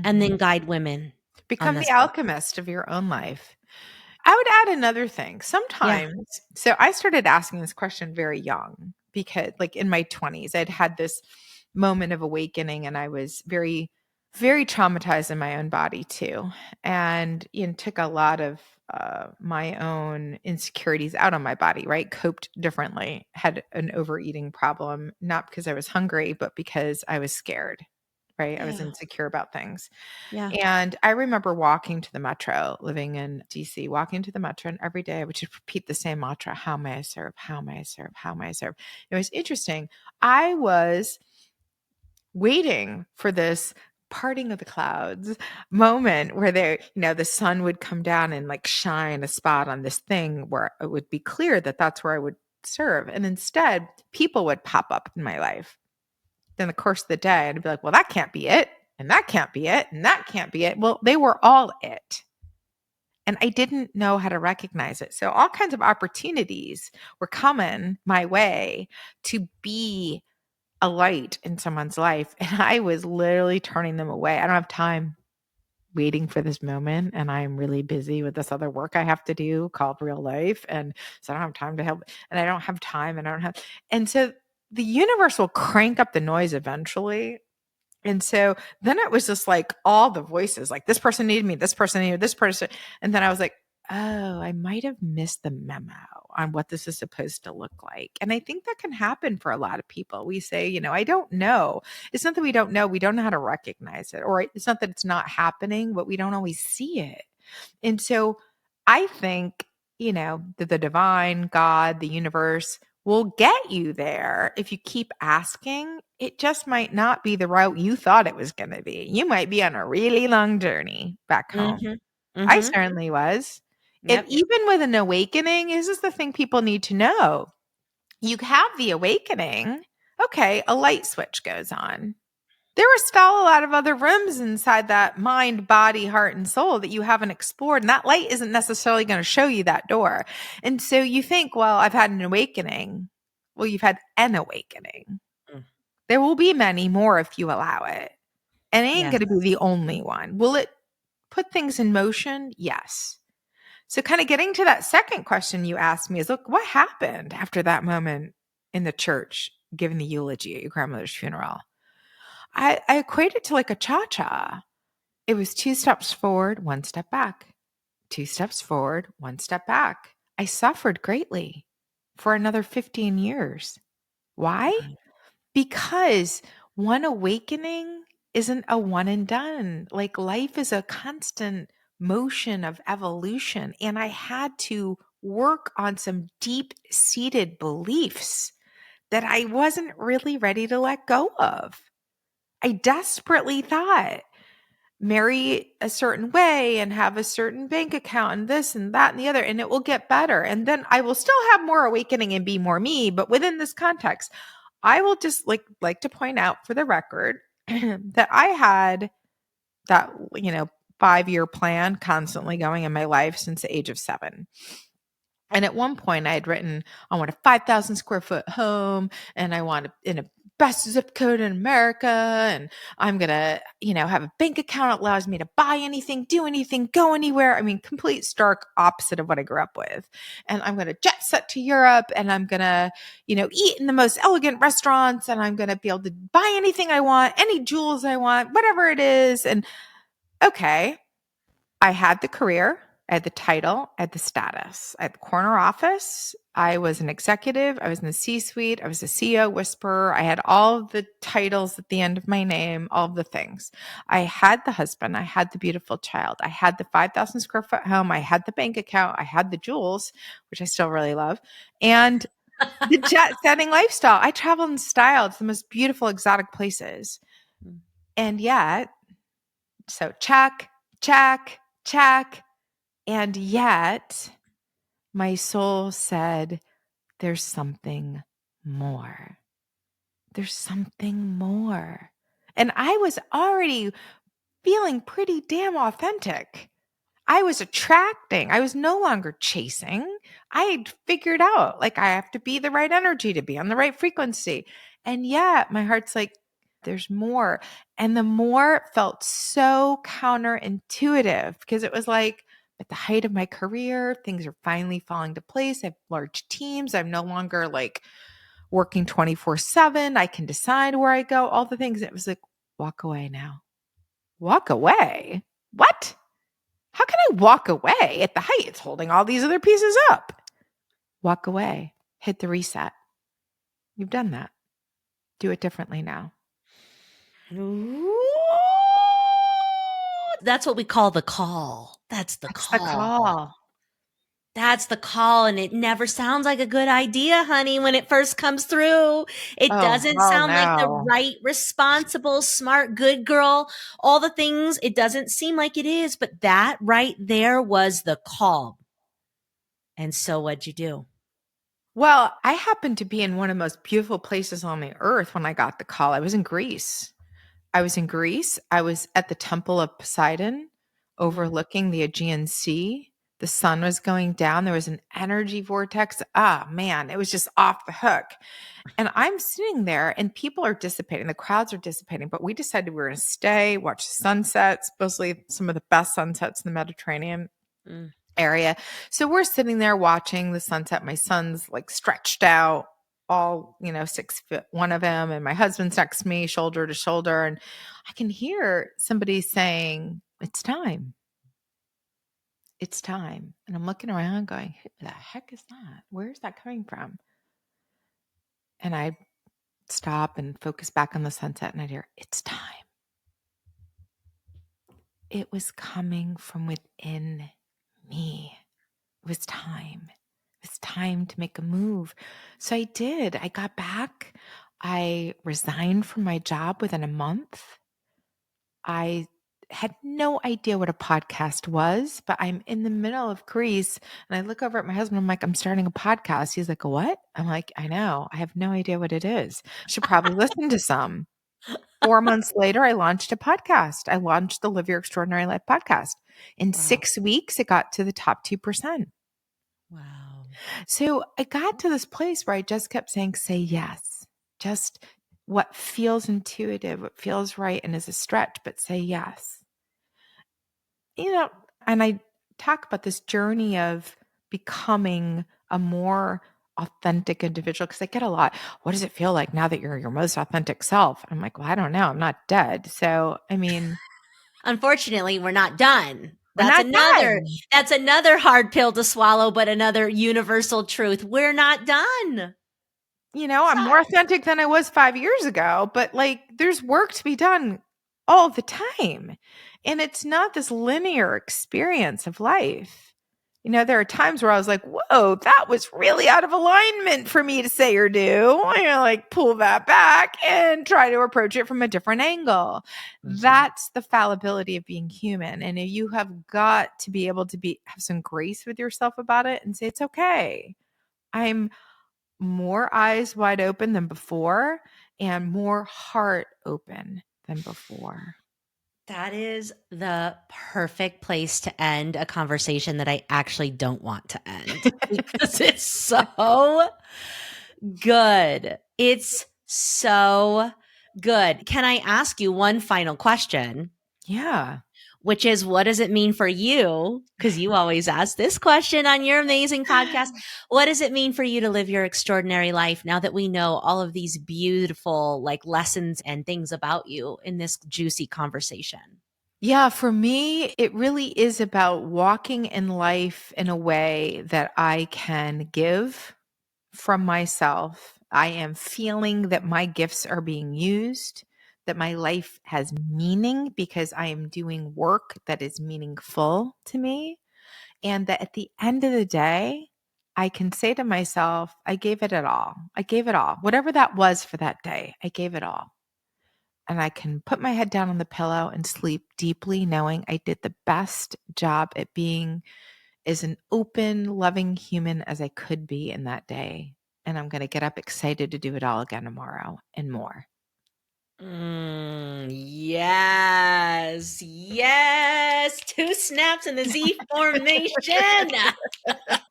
S2: and then guide women on
S1: Become
S2: this
S1: the
S2: path.
S1: alchemist of your own life. I would add another thing.
S2: Yeah.
S1: Sometimes, so I started asking this question very young because, like in my 20s, I'd had this moment of awakening and I was very, very traumatized in my own body too. And took a lot of my own insecurities out on my body, right? Coped differently, had an overeating problem, not because I was hungry, but because I was scared, right? I was
S2: Yeah.
S1: insecure about things.
S2: Yeah.
S1: And I remember walking to the metro, living in DC, walking to the metro, and every day I would just repeat the same mantra: how may I serve? How may I serve? How may I serve? It was interesting. I was waiting for this parting of the clouds moment where the sun would come down and like shine a spot on this thing where it would be clear that that's where I would serve. And instead, people would pop up in my life in the course of the day. I'd be like, well, that can't be it. And that can't be it. And that can't be it. Well, they were all it. And I didn't know how to recognize it. So all kinds of opportunities were coming my way to be a light in someone's life. And I was literally turning them away. I don't have time waiting for this moment. And I'm really busy with this other work I have to do called real life. And so I don't have time to help. And I don't have time and I don't have. And so the universe will crank up the noise eventually. And so then it was just like all the voices, like this person needed me, this person needed this person. And then I was like, oh, I might have missed the memo on what this is supposed to look like. And I think that can happen for a lot of people. We say, I don't know. It's not that we don't know. We don't know how to recognize it. Or it's not that it's not happening, but we don't always see it. And so I think, that the divine, God, the universe will get you there if you keep asking. It just might not be the route you thought it was going to be. You might be on a really long journey back home.
S2: Mm-hmm.
S1: I
S2: Mm-hmm.
S1: certainly was. If
S2: Yep.
S1: even with an awakening, this is the thing people need to know. You have the awakening. Okay, a light switch goes on. There are still a lot of other rooms inside that mind, body, heart, and soul that you haven't explored. And that light isn't necessarily going to show you that door. And so you think, well, I've had an awakening. Well, you've had an awakening.
S2: Mm.
S1: There will be many more if you allow it. And it ain't
S2: Yes.
S1: going to be the only one. Will it put things in motion? Yes. So kind of getting to that second question you asked me is, look, what happened after that moment in the church, giving the eulogy at your grandmother's funeral? I equate it to like a cha-cha. It was 2 steps forward, 1 step back. 2 steps forward, 1 step back. I suffered greatly for another 15 years. Why?
S2: Wow.
S1: Because one awakening isn't a one and done. Like life is a constant motion of evolution. And I had to work on some deep-seated beliefs that I wasn't really ready to let go of. I desperately thought marry a certain way and have a certain bank account and this and that and the other, and it will get better. And then I will still have more awakening and be more me. But within this context, I will just like to point out for the record that I had that, 5-year plan constantly going in my life since the age of 7. And at one point I had written, I want a 5,000 square foot home and I want in a best zip code in America. And I'm going to, have a bank account that allows me to buy anything, do anything, go anywhere. I mean, complete stark opposite of what I grew up with. And I'm going to jet set to Europe and I'm going to, eat in the most elegant restaurants and I'm going to be able to buy anything I want, any jewels I want, whatever it is. And okay, I had the career. I had the title, I had the status. I had the corner office. I was an executive. I was in the C-suite. I was a CEO whisperer. I had all of the titles at the end of my name, all of the things. I had the husband. I had the beautiful child. I had the 5,000 square foot home. I had the bank account. I had the jewels, which I still really love. And the jet setting lifestyle. I traveled in style to the most beautiful, exotic places. And yet, so check, check, check. And yet, my soul said, there's something more. There's something more. And I was already feeling pretty damn authentic. I was attracting. I was no longer chasing. I had figured out, like, I have to be the right energy to be on the right frequency. And yet my heart's like, there's more. And the more felt so counterintuitive because it was like at the height of my career, things are finally falling to place. I have large teams. I'm no longer like working 24/7. I can decide where I go, all the things. It was like, walk away now. Walk away? What? How can I walk away at the height? It's holding all these other pieces up. Walk away. Hit the reset. You've done that. Do it differently now.
S2: That's what we call the call. That's the
S1: That's
S2: call.
S1: the call.
S2: That's the call. And it never sounds like a good idea, honey, when it first comes through. It doesn't sound like the right, responsible, smart, good girl, all the things. It doesn't seem like it is, but that right there was the call. And so what'd you do?
S1: Well, I happened to be in one of the most beautiful places on the earth when I got the call. I was in Greece. I was at the Temple of Poseidon overlooking the Aegean Sea. The sun was going down. There was an energy vortex. Ah, man, it was just off the hook. And I'm sitting there and people are dissipating. The crowds are dissipating, but we decided we were going to stay, watch the sunsets, supposedly some of the best sunsets in the Mediterranean area. So we're sitting there watching the sunset. My son's like stretched out, all, 6 foot, one of them, and my husband's next to me, shoulder to shoulder. And I can hear somebody saying, it's time. It's time. And I'm looking around going, who the heck is that? Where's that coming from? And I stop and focus back on the sunset and I hear, it's time. It was coming from within me. It was time. It's time to make a move. So I did. I got back. I resigned from my job within a month. I had no idea what a podcast was, but I'm in the middle of Greece and I look over at my husband. I'm like, I'm starting a podcast. He's like, a what? I'm like, I know. I have no idea what it is. Should probably listen to some. 4 months later, I launched a podcast. I launched the Live Your Extraordinary Life podcast. In 6 weeks, it got to the top 2%.
S2: Wow.
S1: So I got to this place where I just kept saying, say yes. Just what feels intuitive, what feels right and is a stretch, but say yes. And I talk about this journey of becoming a more authentic individual because I get a lot. What does it feel like now that you're your most authentic self? I'm like, well, I don't know. I'm not dead. So, I mean,
S2: unfortunately, we're not done.
S1: That's
S2: another hard pill to swallow, but another universal truth. We're not done.
S1: I'm more authentic than I was 5 years ago, but like there's work to be done all the time. And it's not this linear experience of life. There are times where I was like, whoa, that was really out of alignment for me to say or do. I'm going to like pull that back and try to approach it from a different angle. Mm-hmm. That's the fallibility of being human. And you have got to be able to have some grace with yourself about it and say, it's okay. I'm more eyes wide open than before and more heart open than before.
S2: That is the perfect place to end a conversation that I actually don't want to end because it's so good. It's so good. Can I ask you one final question?
S1: Yeah.
S2: Which is, what does it mean for you? Because you always ask this question on your amazing podcast. What does it mean for you to live your extraordinary life now that we know all of these beautiful like lessons and things about you in this juicy conversation?
S1: Yeah, for me, it really is about walking in life in a way that I can give from myself. I am feeling that my gifts are being used, that my life has meaning because I am doing work that is meaningful to me. And that at the end of the day, I can say to myself, I gave it all. I gave it all. Whatever that was for that day, I gave it all. And I can put my head down on the pillow and sleep deeply, knowing I did the best job at being as an open, loving human as I could be in that day. And I'm going to get up excited to do it all again tomorrow and more.
S2: Yes. Yes. 2 snaps in the Z formation.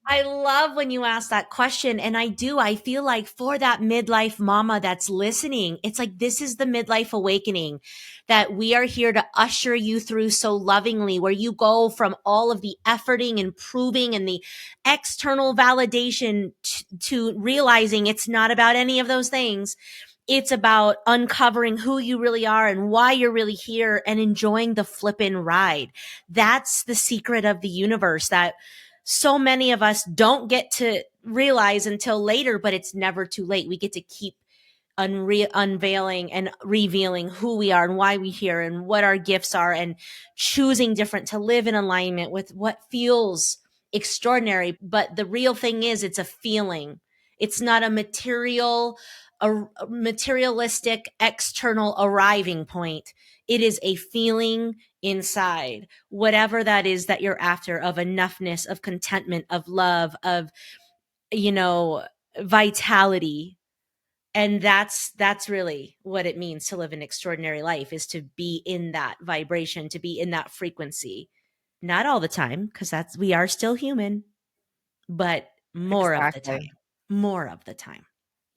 S2: I love when you ask that question. And I do. I feel like for that midlife mama that's listening, it's like this is the midlife awakening that we are here to usher you through so lovingly, where you go from all of the efforting and proving and the external validation to realizing it's not about any of those things. It's about uncovering who you really are and why you're really here and enjoying the flippin' ride. That's the secret of the universe that so many of us don't get to realize until later, but it's never too late. We get to keep unveiling and revealing who we are and why we're here and what our gifts are, and choosing different to live in alignment with what feels extraordinary. But the real thing is, it's a feeling. It's not a materialistic external arriving point. It is a feeling inside, whatever that is that you're after, of enoughness, of contentment, of love, of, vitality. And that's really what it means to live an extraordinary life, is to be in that vibration, to be in that frequency. Not all the time, because we are still human, but more of the time.
S1: Exactly.
S2: More of the time.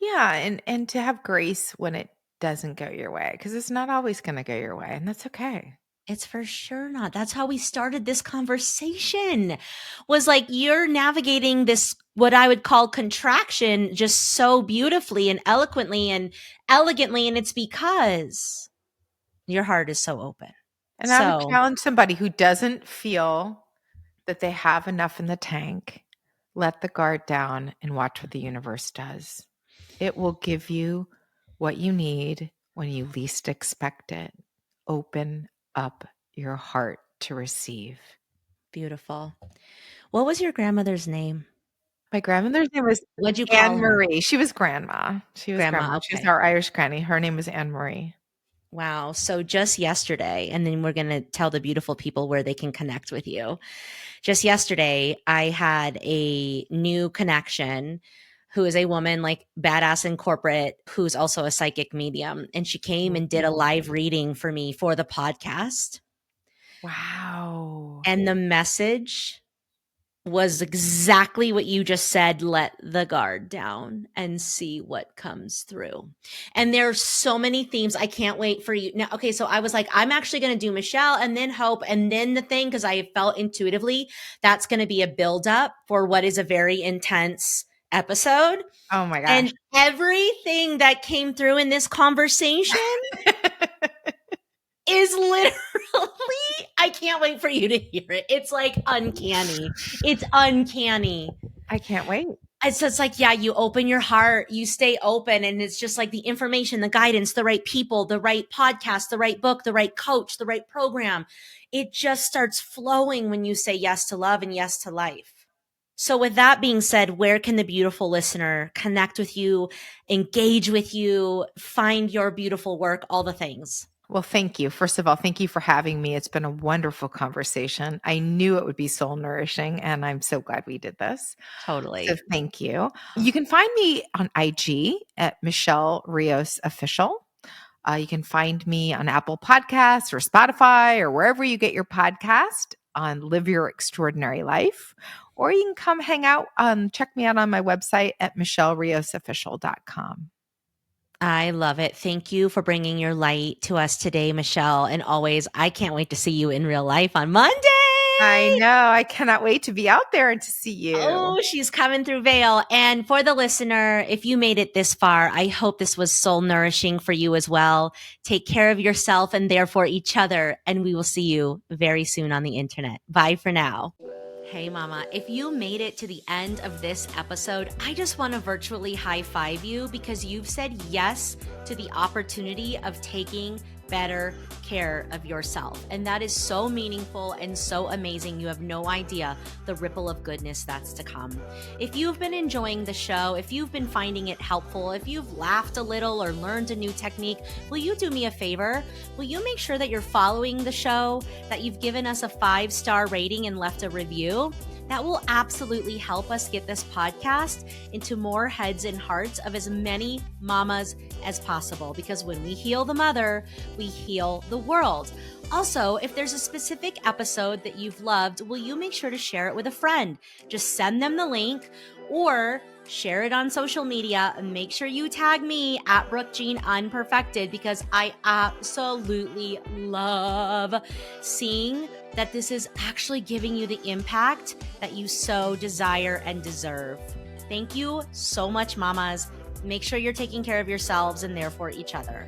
S1: Yeah, and to have grace when it doesn't go your way, because it's not always going to go your way, and that's okay.
S2: It's for sure not. That's how we started this conversation. Was like, you're navigating this, what I would call contraction, just so beautifully and eloquently and elegantly. And it's because your heart is so open.
S1: And I would
S2: So
S1: challenge somebody who doesn't feel that they have enough in the tank, let the guard down and watch what the universe does. It will give you what you need when you least expect it. Open up your heart to receive.
S2: beautiful. What was your grandmother's name?
S1: My grandmother's name was
S2: What'd you
S1: Anne
S2: call her?
S1: Marie. She was grandma. She was grandma.
S2: Grandma.
S1: She was
S2: Okay.
S1: our Irish granny. Her name was Anne Marie.
S2: Wow. So just yesterday, and then we're going to tell the beautiful people where they can connect with you. Just yesterday, I had a new connection who is a woman, like badass in corporate, who's also a psychic medium. And she came and did a live reading for me for the podcast.
S1: Wow.
S2: And the message was exactly what you just said. Let the guard down and see what comes through. And there's so many themes. I can't wait for you. Now, okay, so I was like, I'm actually going to do Michelle and then Hope and then the thing, because I felt intuitively that's going to be a buildup for what is a very intense episode.
S1: Oh my gosh.
S2: And everything that came through in this conversation is literally, I can't wait for you to hear it. It's like uncanny. It's uncanny.
S1: I can't wait.
S2: So it's like, yeah, you open your heart, you stay open, and it's just like the information, the guidance, the right people, the right podcast, the right book, the right coach, the right program. It just starts flowing when you say yes to love and yes to life. So with that being said, where can the beautiful listener connect with you, engage with you, find your beautiful work, all the things?
S1: Well, thank you. First of all, thank you for having me. It's been a wonderful conversation. I knew it would be soul nourishing, and I'm so glad we did this.
S2: Totally.
S1: So thank you. You can find me on IG at Michelle Rios Official. You can find me on Apple Podcasts or Spotify or wherever you get your podcast on Live Your Extraordinary Life. Or you can come hang out, check me out on my website at michelleriosofficial.com.
S2: I love it. Thank you for bringing your light to us today, Michelle. And always, I can't wait to see you in real life on Monday.
S1: I know. I cannot wait to be out there and to see you.
S2: Oh, she's coming through Vail. And for the listener, if you made it this far, I hope this was soul nourishing for you as well. Take care of yourself and therefore each other. And we will see you very soon on the internet. Bye for now. Hey, mama, if you made it to the end of this episode, I just want to virtually high five you because you've said yes to the opportunity of taking better care of yourself. And that is so meaningful and so amazing. You have no idea the ripple of goodness that's to come. If you've been enjoying the show, if you've been finding it helpful, if you've laughed a little or learned a new technique, will you do me a favor? Will you make sure that you're following the show, that you've given us a 5-star rating and left a review? That will absolutely help us get this podcast into more heads and hearts of as many mamas as possible. Because when we heal the mother, we heal the world. Also, if there's a specific episode that you've loved, will you make sure to share it with a friend? Just send them the link or share it on social media and make sure you tag me at Brooke Jean Unperfected because I absolutely love seeing that this is actually giving you the impact that you so desire and deserve. Thank you so much, mamas. Make sure you're taking care of yourselves and therefore each other.